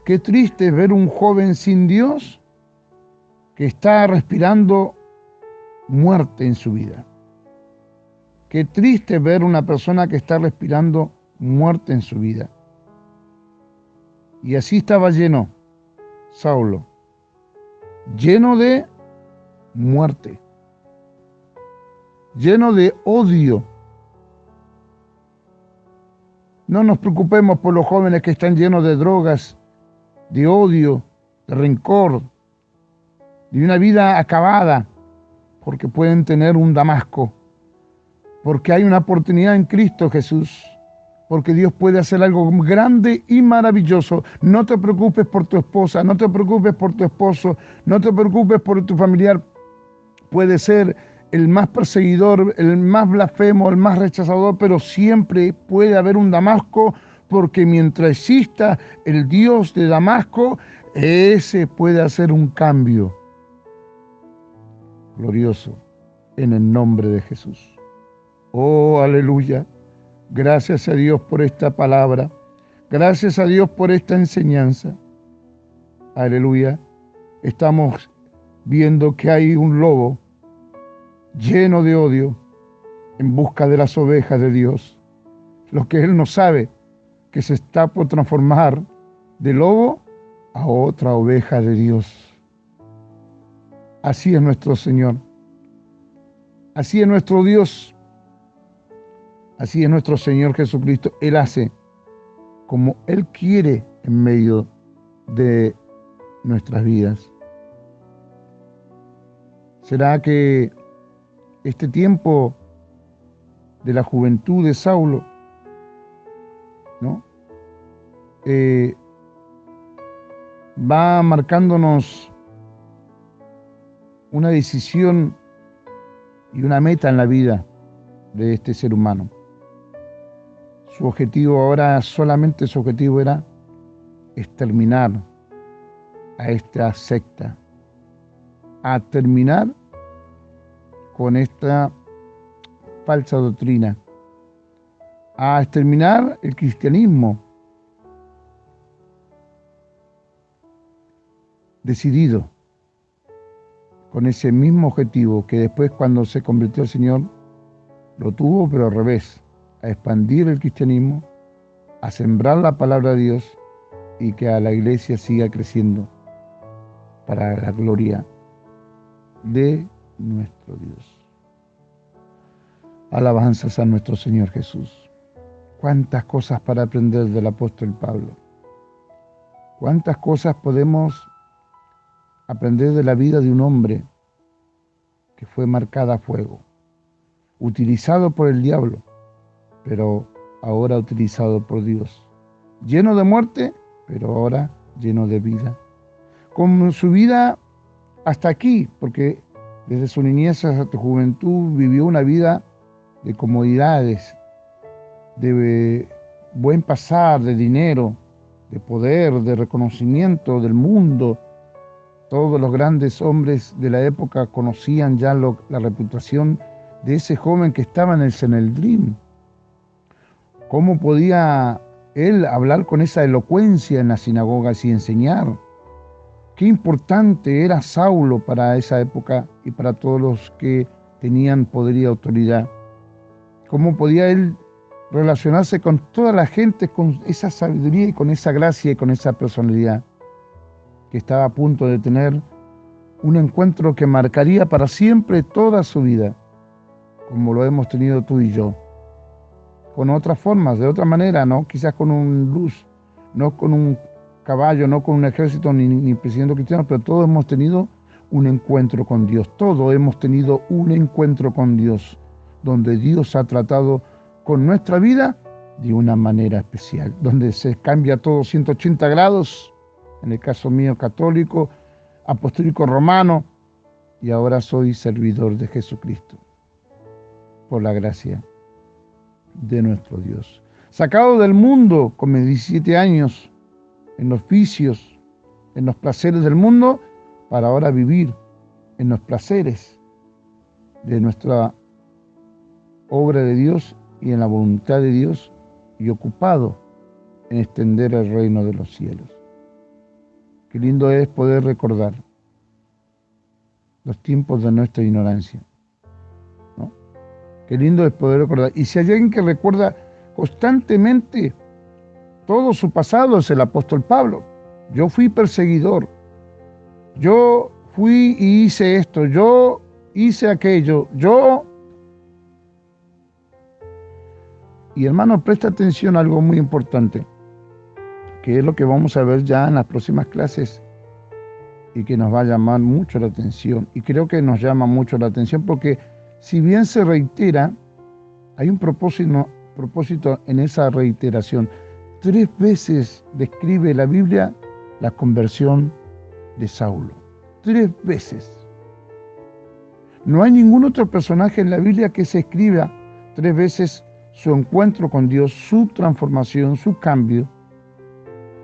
Qué triste es ver un joven sin Dios que está respirando muerte en su vida. Qué triste ver una persona que está respirando muerte en su vida. Y así estaba lleno Saulo, lleno de muerte, lleno de odio. No nos preocupemos por los jóvenes que están llenos de drogas, de odio, de rencor, de una vida acabada, porque pueden tener un Damasco, porque hay una oportunidad en Cristo Jesús, porque Dios puede hacer algo grande y maravilloso. No te preocupes por tu esposa, no te preocupes por tu esposo, no te preocupes por tu familiar. Puede ser el más perseguidor, el más blasfemo, el más rechazador, pero siempre puede haber un Damasco, porque mientras exista el Dios de Damasco, ese puede hacer un cambio glorioso en el nombre de Jesús. Oh, aleluya. Gracias a Dios por esta palabra. Gracias a Dios por esta enseñanza. Aleluya. Estamos viendo que hay un lobo lleno de odio en busca de las ovejas de Dios. Lo que él no sabe, que se está por transformar de lobo a otra oveja de Dios. Así es nuestro Señor. Así es nuestro Dios. Así es nuestro Señor Jesucristo. Él hace como Él quiere en medio de nuestras vidas. ¿Será que este tiempo de la juventud de Saulo, ¿no? Va marcándonos una decisión y una meta en la vida de este ser humano? Su objetivo ahora, solamente su objetivo era exterminar a esta secta, a terminar con esta falsa doctrina, a exterminar el cristianismo. Decidido, con ese mismo objetivo que después, cuando se convirtió al Señor, lo tuvo, pero al revés, a expandir el cristianismo, a sembrar la palabra de Dios y que a la iglesia siga creciendo para la gloria de nuestro Dios. Alabanzas a nuestro Señor Jesús. Cuántas cosas para aprender del apóstol Pablo. Cuántas cosas podemos aprender de la vida de un hombre que fue marcada a fuego, utilizado por el diablo, pero ahora utilizado por Dios. Lleno de muerte, pero ahora lleno de vida. Con su vida hasta aquí, porque desde su niñez hasta su juventud vivió una vida de comodidades, de buen pasar, de dinero, de poder, de reconocimiento del mundo. Todos los grandes hombres de la época conocían ya la reputación de ese joven que estaba en el Sanedrín. ¿Cómo podía él hablar con esa elocuencia en las sinagogas y enseñar? Qué importante era Saulo para esa época y para todos los que tenían poder y autoridad. ¿Cómo podía él relacionarse con toda la gente con esa sabiduría y con esa gracia y con esa personalidad? Que estaba a punto de tener un encuentro que marcaría para siempre toda su vida, como lo hemos tenido tú y yo. Con otras formas, de otra manera, ¿no? Quizás con un luz, no con un caballo, no con un ejército, ni presidente cristiano, pero todos hemos tenido un encuentro con Dios. Todos hemos tenido un encuentro con Dios, donde Dios ha tratado con nuestra vida de una manera especial, donde se cambia todo 180 grados, en el caso mío católico, apostólico romano, y ahora soy servidor de Jesucristo, por la gracia de nuestro Dios. Sacado del mundo con mis 17 años, en los vicios, en los placeres del mundo, para ahora vivir en los placeres de nuestra obra de Dios y en la voluntad de Dios, y ocupado en extender el reino de los cielos. Qué lindo es poder recordar los tiempos de nuestra ignorancia, ¿no? Qué lindo es poder recordar. Y si hay alguien que recuerda constantemente todo su pasado, es el apóstol Pablo. Yo fui perseguidor, yo fui y hice esto, yo hice aquello, yo... Y hermano, presta atención a algo muy importante, que es lo que vamos a ver ya en las próximas clases y que nos va a llamar mucho la atención. Y creo que nos llama mucho la atención porque si bien se reitera, hay un propósito en esa reiteración. 3 veces describe la Biblia la conversión de Saulo. 3 veces. No hay ningún otro personaje en la Biblia que se escriba 3 veces su encuentro con Dios, su transformación, su cambio,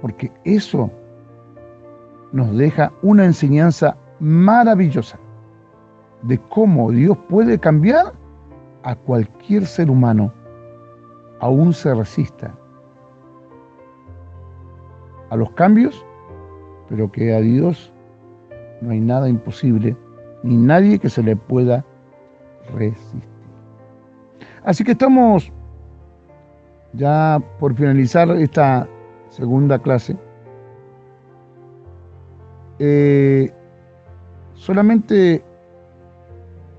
porque eso nos deja una enseñanza maravillosa de cómo Dios puede cambiar a cualquier ser humano, aún se resista a los cambios, pero que a Dios no hay nada imposible, ni nadie que se le pueda resistir. Así que estamos ya por finalizar esta segunda clase. Solamente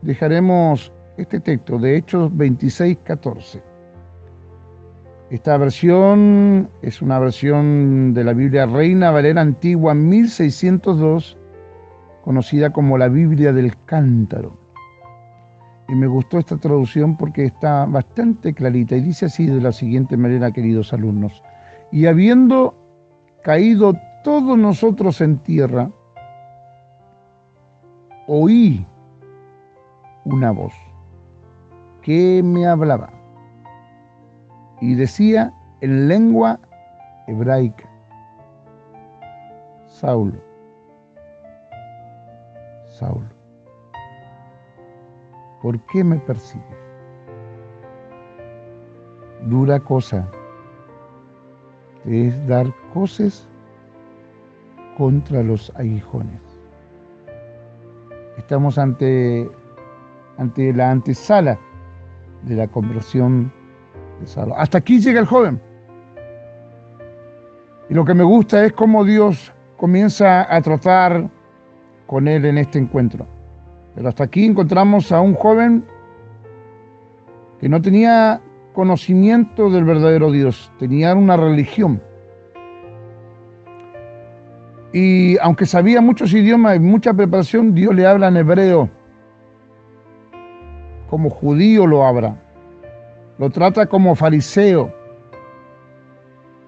dejaremos este texto de Hechos 26:14. Esta versión es una versión de la Biblia Reina Valera Antigua 1602, conocida como la Biblia del Cántaro. Y me gustó esta traducción porque está bastante clarita y dice así de la siguiente manera, queridos alumnos: y habiendo caído todos nosotros en tierra, oí una voz que me hablaba y decía en lengua hebraica: Saulo, Saulo, ¿por qué me persigues? Dura cosa es dar coces contra los aguijones. Estamos ante la antesala de la conversión de Saulo. Hasta aquí llega el joven. Y lo que me gusta es cómo Dios comienza a tratar con él en este encuentro. Pero hasta aquí encontramos a un joven que no tenía conocimiento del verdadero Dios, tenía una religión. Y aunque sabía muchos idiomas y mucha preparación, Dios le habla en hebreo, como judío lo habla. Lo trata como fariseo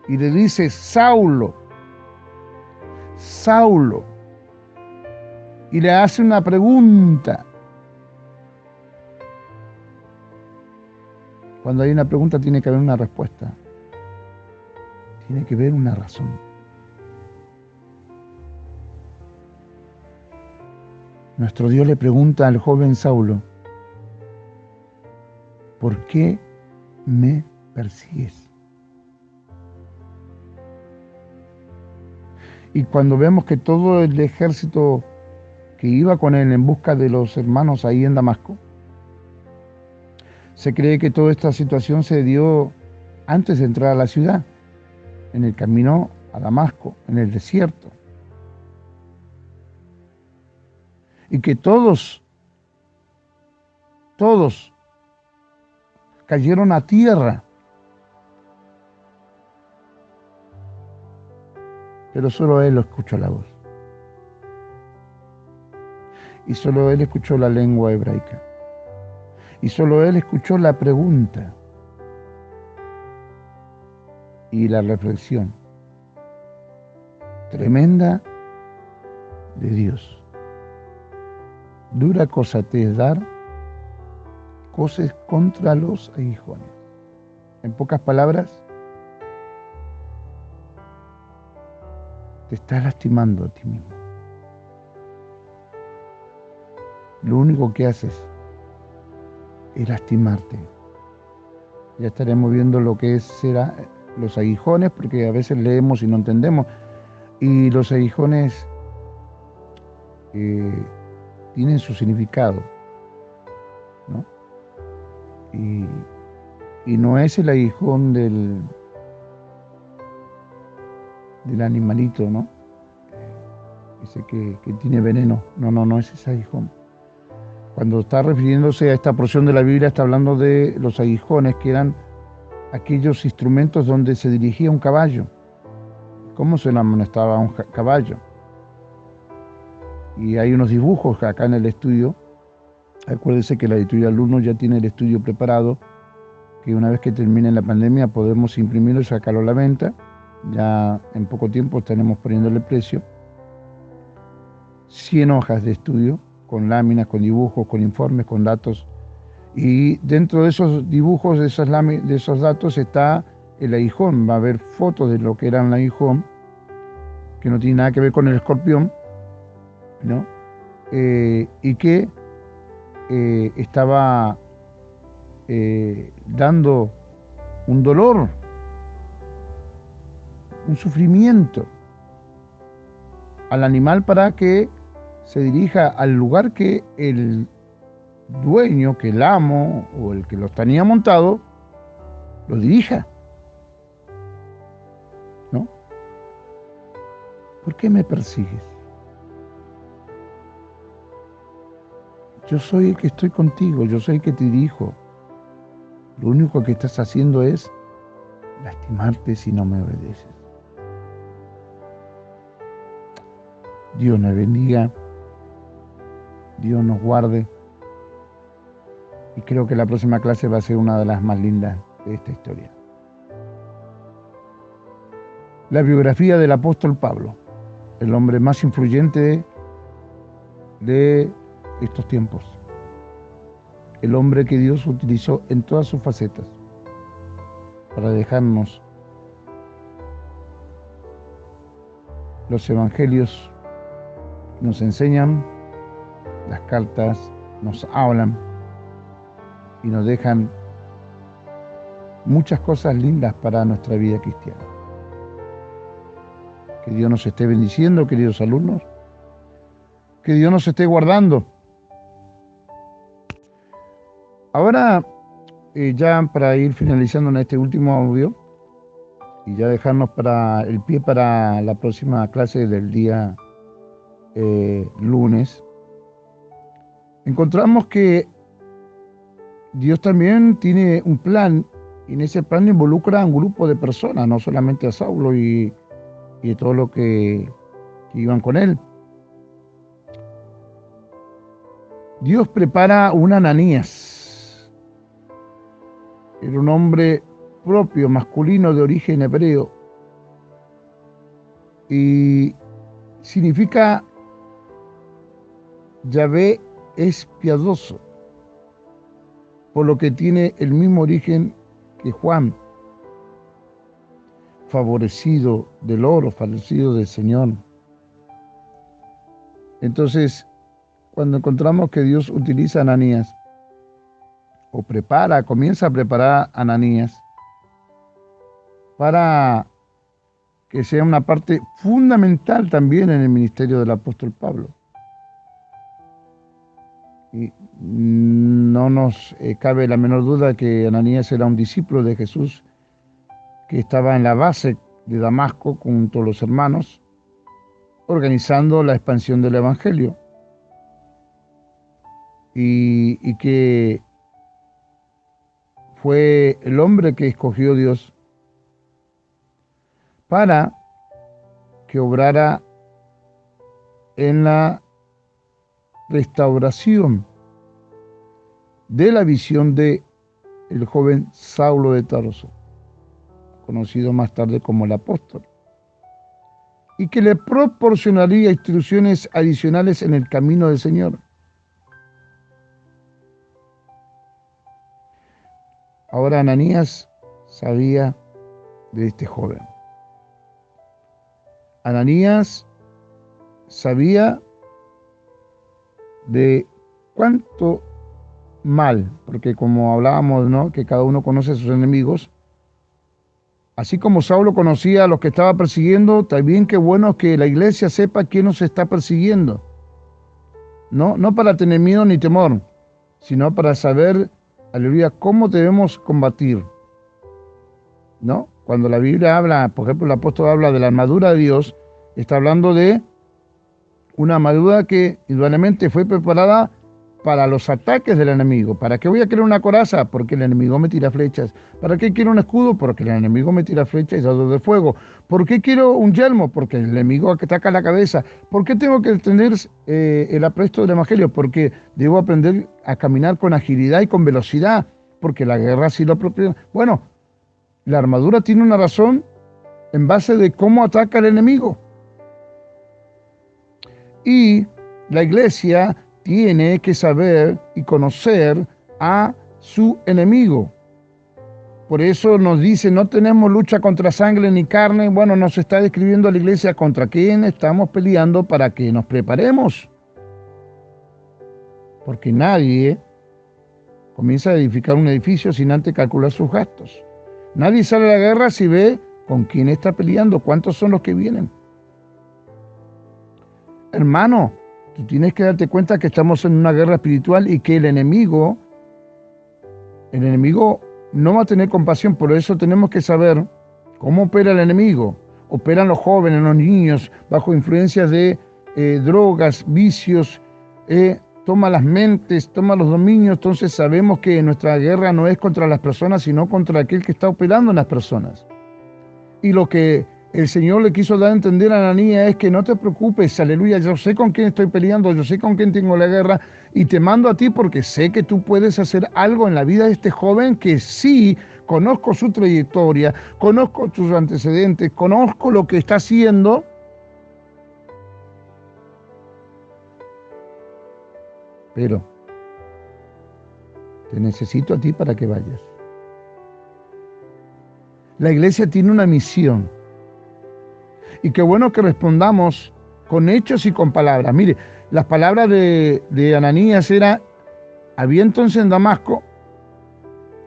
y le dice: Saulo, Saulo. Y le hace una pregunta. Cuando hay una pregunta tiene que haber una respuesta. Tiene que haber una razón. Nuestro Dios le pregunta al joven Saulo, ¿por qué me persigues? Y cuando vemos que todo el ejército que iba con él en busca de los hermanos ahí en Damasco, se cree que toda esta situación se dio antes de entrar a la ciudad, en el camino a Damasco, en el desierto. Y que todos cayeron a tierra. Pero solo él escuchó la voz. Y solo él escuchó la lengua hebraica. Y solo él escuchó la pregunta y la reflexión tremenda de Dios. Dura cosa te es dar cosas contra los aguijones. En pocas palabras, te estás lastimando a ti mismo. Lo único que haces es lastimarte. Ya estaremos viendo lo que será los aguijones, porque a veces leemos y no entendemos. Y los aguijones tienen su significado, ¿no? Y no es el aguijón del animalito, ¿no? Ese que tiene veneno. No es ese aguijón. Cuando está refiriéndose a esta porción de la Biblia, está hablando de los aguijones, que eran aquellos instrumentos donde se dirigía un caballo. ¿Cómo se le amonestaba a un caballo? Y hay unos dibujos acá en el estudio. Acuérdense que la editorial Alumnos ya tiene el estudio preparado, que una vez que termine la pandemia podemos imprimirlo y sacarlo a la venta. Ya en poco tiempo estaremos poniéndole precio. 100 hojas de estudio, con láminas, con dibujos, con informes, con datos. Y dentro de esos dibujos, de esos datos, está el aguijón. Va a haber fotos de lo que era un aguijón, que no tiene nada que ver con el escorpión, ¿no? Y que estaba dando un dolor, un sufrimiento al animal para que se dirija al lugar que el dueño, que el amo o el que los tenía montado, lo dirija, ¿no? ¿Por qué me persigues? Yo soy el que estoy contigo, yo soy el que te dirijo. Lo único que estás haciendo es lastimarte si no me obedeces. Dios nos bendiga, Dios nos guarde, y creo que la próxima clase va a ser una de las más lindas de esta historia. La biografía del apóstol Pablo, el hombre más influyente de estos tiempos, el hombre que Dios utilizó en todas sus facetas para dejarnos los evangelios. Nos enseñan, las cartas nos hablan y nos dejan muchas cosas lindas para nuestra vida cristiana. Que Dios nos esté bendiciendo, queridos alumnos. Que Dios nos esté guardando. Ahora, ya para ir finalizando en este último audio y ya dejarnos para el pie para la próxima clase del día lunes, encontramos que Dios también tiene un plan, y en ese plan involucra a un grupo de personas, no solamente a Saulo y a todos los que iban con él. Dios prepara un Ananías. Era un hombre propio, masculino, de origen hebreo, y significa Yahvé es piadoso. por lo que tiene el mismo origen que Juan, favorecido del oro, favorecido del Señor. Entonces, cuando encontramos que Dios utiliza a Ananías, o comienza a preparar a Ananías para que sea una parte fundamental también en el ministerio del apóstol Pablo. Y no nos cabe la menor duda que Ananías era un discípulo de Jesús que estaba en la base de Damasco junto a los hermanos, organizando la expansión del Evangelio. Y que fue el hombre que escogió Dios para que obrara en la restauración de la visión de el joven Saulo de Tarso, conocido más tarde como el apóstol, y que le proporcionaría instrucciones adicionales en el camino del Señor. Ahora Ananías sabía de este joven. Ananías sabía de cuánto mal, porque como hablábamos, ¿no?, que cada uno conoce a sus enemigos, así como Saulo conocía a los que estaba persiguiendo, también qué bueno que la iglesia sepa quién nos está persiguiendo. No para tener miedo ni temor, sino para saber, aleluya, cómo debemos combatir, ¿no? Cuando la Biblia habla, por ejemplo, el apóstol habla de la armadura de Dios, está hablando de una armadura que indudablemente fue preparada para los ataques del enemigo. ¿Para qué voy a querer una coraza? Porque el enemigo me tira flechas. ¿Para qué quiero un escudo? Porque el enemigo me tira flechas y dardos de fuego. ¿Por qué quiero un yelmo? Porque el enemigo ataca la cabeza. ¿Por qué tengo que tener el apresto del evangelio? Porque debo aprender a caminar con agilidad y con velocidad, porque la guerra sí lo propia. Bueno, la armadura tiene una razón en base de cómo ataca el enemigo. Y la iglesia tiene que saber y conocer a su enemigo. Por eso nos dice, no tenemos lucha contra sangre ni carne. Bueno, nos está describiendo a la iglesia contra quién estamos peleando para que nos preparemos. Porque nadie comienza a edificar un edificio sin antes calcular sus gastos. Nadie sale a la guerra si ve con quién está peleando, cuántos son los que vienen. Hermano, tú tienes que darte cuenta que estamos en una guerra espiritual y que el enemigo no va a tener compasión. Por eso tenemos que saber cómo opera el enemigo. Operan los jóvenes, los niños, bajo influencias de drogas, vicios, toma las mentes, toma los dominios. Entonces sabemos que nuestra guerra no es contra las personas, sino contra aquel que está operando en las personas. Y lo que el Señor le quiso dar a entender a Ananías es que no te preocupes, aleluya, yo sé con quién estoy peleando, yo sé con quién tengo la guerra y te mando a ti porque sé que tú puedes hacer algo en la vida de este joven que sí, conozco su trayectoria, conozco sus antecedentes, conozco lo que está haciendo. Pero te necesito a ti para que vayas. La iglesia tiene una misión. Y qué bueno que respondamos con hechos y con palabras. Mire, las palabras de Ananías era, había entonces en Damasco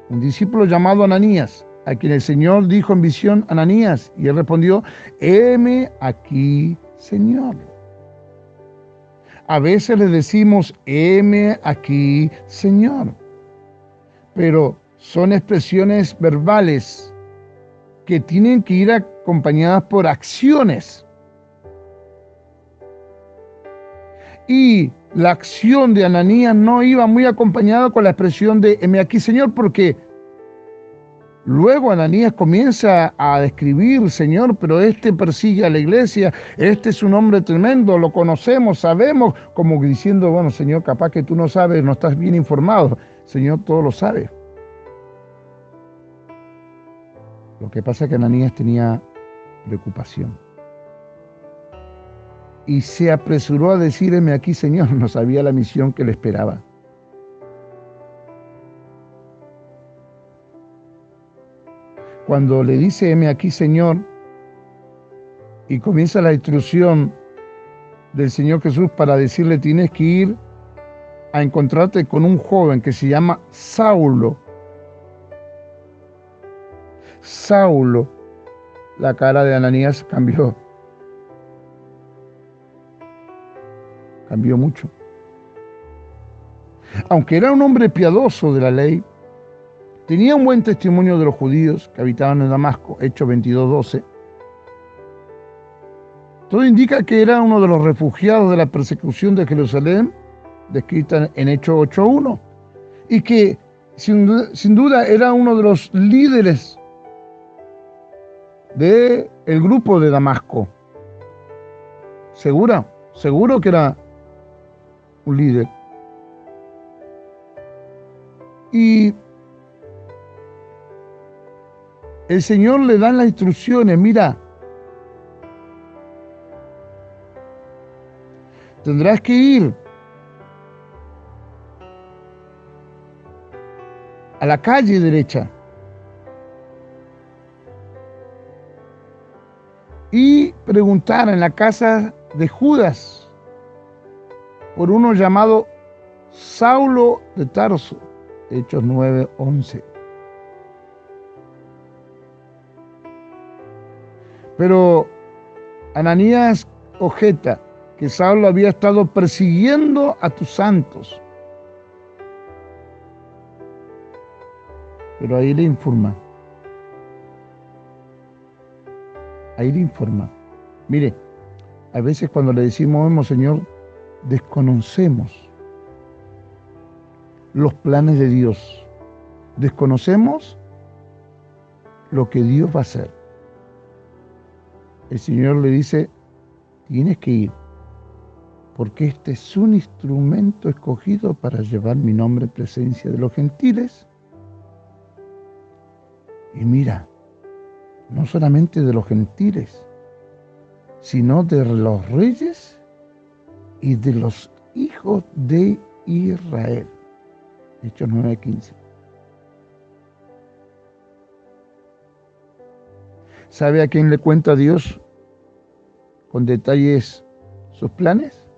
un discípulo llamado Ananías, a quien el Señor dijo en visión, Ananías, y él respondió, heme aquí, Señor. A veces le decimos, heme aquí, Señor, pero son expresiones verbales que tienen que ir acompañadas por acciones. Y la acción de Ananías no iba muy acompañada con la expresión de heme aquí, Señor, porque luego Ananías comienza a describir, Señor, pero este persigue a la iglesia, este es un hombre tremendo, lo conocemos, sabemos, como diciendo, bueno, Señor, capaz que tú no sabes, no estás bien informado, Señor, todo lo sabe. Lo que pasa es que Ananías tenía preocupación. Y se apresuró a decir, heme aquí, Señor, no sabía la misión que le esperaba. cuando le dice, heme aquí, Señor, y comienza la instrucción del Señor Jesús para decirle, tienes que ir a encontrarte con un joven que se llama Saulo. Saulo, la cara de Ananías cambió. Cambió mucho. Aunque era un hombre piadoso de la ley, tenía un buen testimonio de los judíos que habitaban en Damasco, Hechos 22:12. Todo indica que era uno de los refugiados de la persecución de Jerusalén, descrita en Hechos 8:1, y que sin duda era uno de los líderes del grupo de Damasco. Seguro que era un líder. Y el Señor le da las instrucciones, mira, tendrás que ir a la calle derecha y preguntar en la casa de Judas por uno llamado Saulo de Tarso, Hechos 9:11. Pero Ananías objeta que Saulo había estado persiguiendo a tus santos. Pero ahí le informa. Mire, a veces cuando le decimos, vemos, Señor, desconocemos los planes de Dios. Desconocemos lo que Dios va a hacer. El Señor le dice, tienes que ir, porque este es un instrumento escogido para llevar mi nombre en presencia de los gentiles. Y mira, no solamente de los gentiles, sino de los reyes y de los hijos de Israel. Hechos 9:15. ¿Sabe a quién le cuenta Dios con detalles sus planes?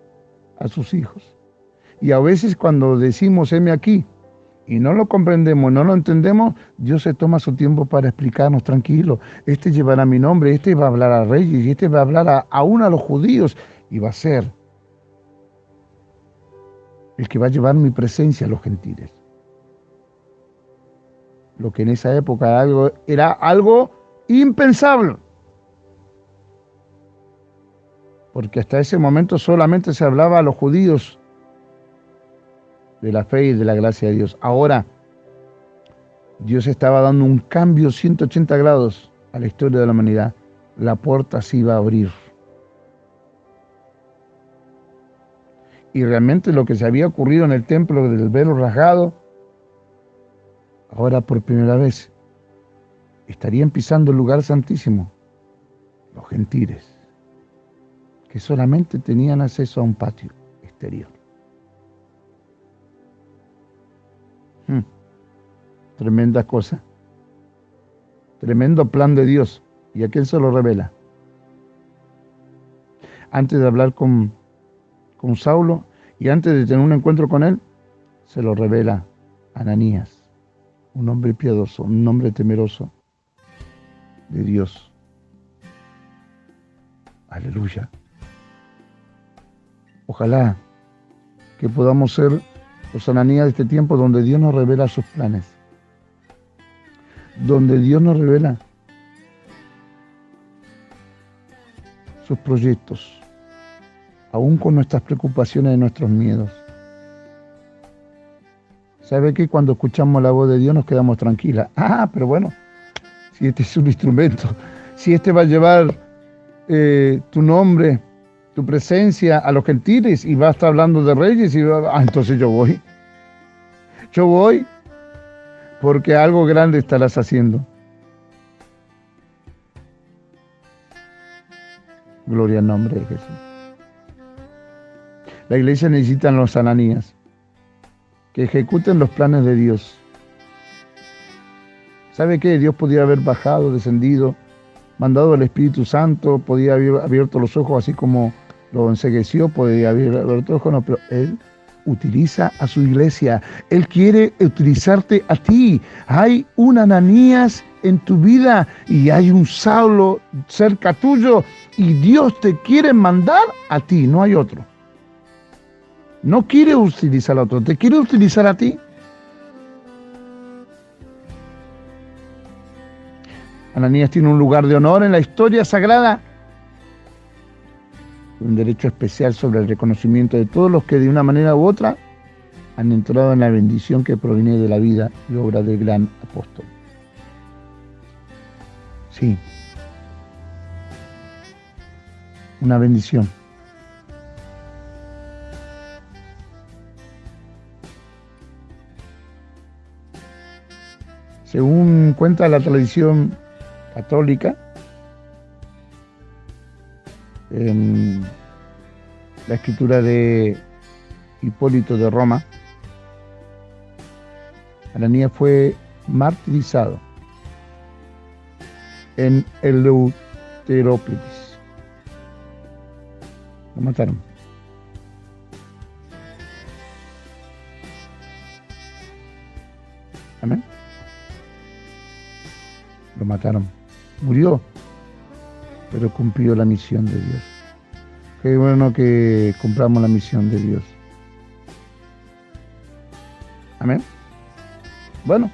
A sus hijos. Y a veces cuando decimos, heme aquí, y no lo comprendemos, no lo entendemos, Dios se toma su tiempo para explicarnos, tranquilo, este llevará mi nombre, este va a hablar a reyes, y este va a hablar aún a los judíos, y va a ser el que va a llevar mi presencia a los gentiles. Lo que en esa época era algo impensable. Porque hasta ese momento solamente se hablaba a los judíos de la fe y de la gracia de Dios. Ahora, Dios estaba dando un cambio 180 grados a la historia de la humanidad. La puerta se iba a abrir. Y realmente lo que se había ocurrido en el templo del velo rasgado, ahora por primera vez estarían pisando el lugar santísimo los gentiles, que solamente tenían acceso a un patio exterior. Tremenda cosa. Tremendo plan de Dios. ¿Y a quién se lo revela? Antes de hablar con Saulo y antes de tener un encuentro con él, se lo revela a Ananías, un hombre piadoso, un hombre temeroso de Dios. Aleluya. Ojalá que podamos ser los Ananías de este tiempo donde Dios nos revela sus planes, donde Dios nos revela sus proyectos, aún con nuestras preocupaciones y nuestros miedos. ¿Sabe qué? Cuando escuchamos la voz de Dios nos quedamos tranquilas. Pero bueno, si este es un instrumento, si este va a llevar tu nombre, tu presencia a los gentiles y va a estar hablando de reyes, entonces yo voy. Yo voy porque algo grande estarás haciendo. Gloria al nombre de Jesús. La iglesia necesita a los Ananías que ejecuten los planes de Dios ¿Sabe qué? Dios podía haber bajado, descendido, mandado el Espíritu Santo, podía haber abierto los ojos así como lo encegueció, podía haber abierto los ojos, no, pero Él utiliza a su iglesia. Él quiere utilizarte a ti. Hay un Ananías en tu vida y hay un Saulo cerca tuyo y Dios te quiere mandar a ti, no hay otro. No quiere utilizar a otro, te quiere utilizar a ti. Ananías tiene un lugar de honor en la historia sagrada, un derecho especial sobre el reconocimiento de todos los que de una manera u otra han entrado en la bendición que proviene de la vida y obra del gran apóstol. Sí, una bendición. Según cuenta la tradición católica, en la escritura de Hipólito de Roma, Ananías fue martirizado en Eleuterópolis. Lo mataron. Amén. Lo mataron. Murió, pero cumplió la misión de Dios. Qué bueno que cumplamos la misión de Dios. Amén. Bueno,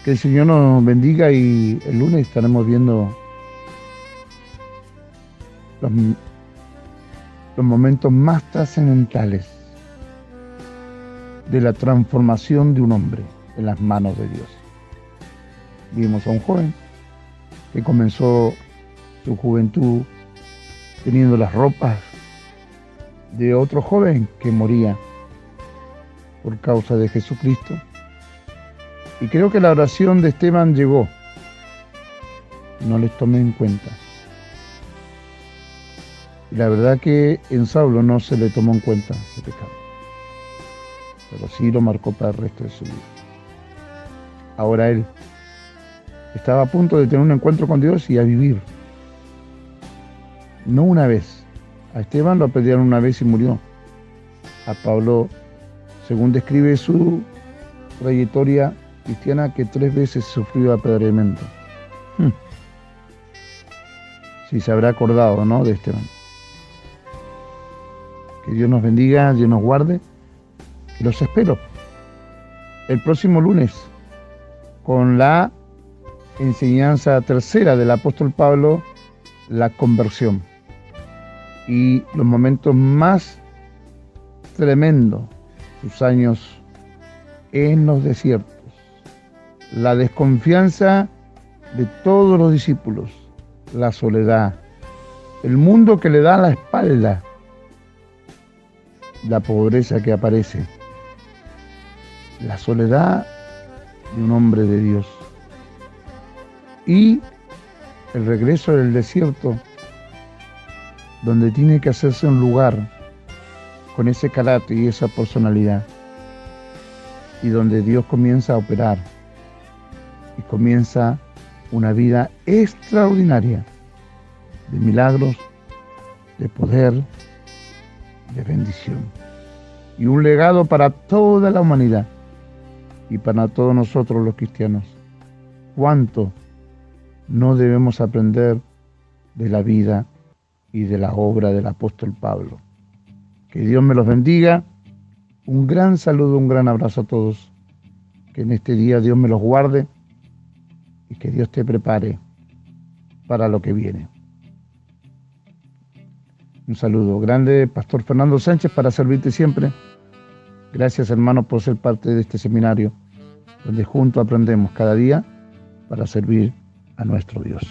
que el Señor nos bendiga y el lunes estaremos viendo los momentos más trascendentales de la transformación de un hombre en las manos de Dios. Vimos a un joven que comenzó su juventud teniendo las ropas de otro joven que moría por causa de Jesucristo. Y creo que la oración de Esteban llegó. No les tomé en cuenta. Y la verdad que en Saulo no se le tomó en cuenta ese pecado. Pero sí lo marcó para el resto de su vida. Ahora él estaba a punto de tener un encuentro con Dios y a vivir. No una vez. A Esteban lo apedrearon una vez y murió. A Pablo, según describe su trayectoria cristiana, que 3 veces sufrió apedreamiento. Sí, se habrá acordado, ¿no?, de Esteban. Que Dios nos bendiga, Dios nos guarde. Y los espero el próximo lunes con la enseñanza tercera del apóstol Pablo, la conversión. Y los momentos más tremendos, sus años en los desiertos, la desconfianza de todos los discípulos, la soledad, el mundo que le da la espalda, la pobreza que aparece, la soledad de un hombre de Dios y el regreso del desierto, donde tiene que hacerse un lugar con ese carácter y esa personalidad, y donde Dios comienza a operar y comienza una vida extraordinaria de milagros, de poder, de bendición y un legado para toda la humanidad y para todos nosotros los cristianos. ¿Cuánto no debemos aprender de la vida y de la obra del apóstol Pablo? Que Dios me los bendiga. Un gran saludo, un gran abrazo a todos. Que en este día Dios me los guarde y que Dios te prepare para lo que viene. Un saludo grande, Pastor Fernando Sánchez, para servirte siempre. Gracias, hermano, por ser parte de este seminario, donde juntos aprendemos cada día para servir a nuestro Dios.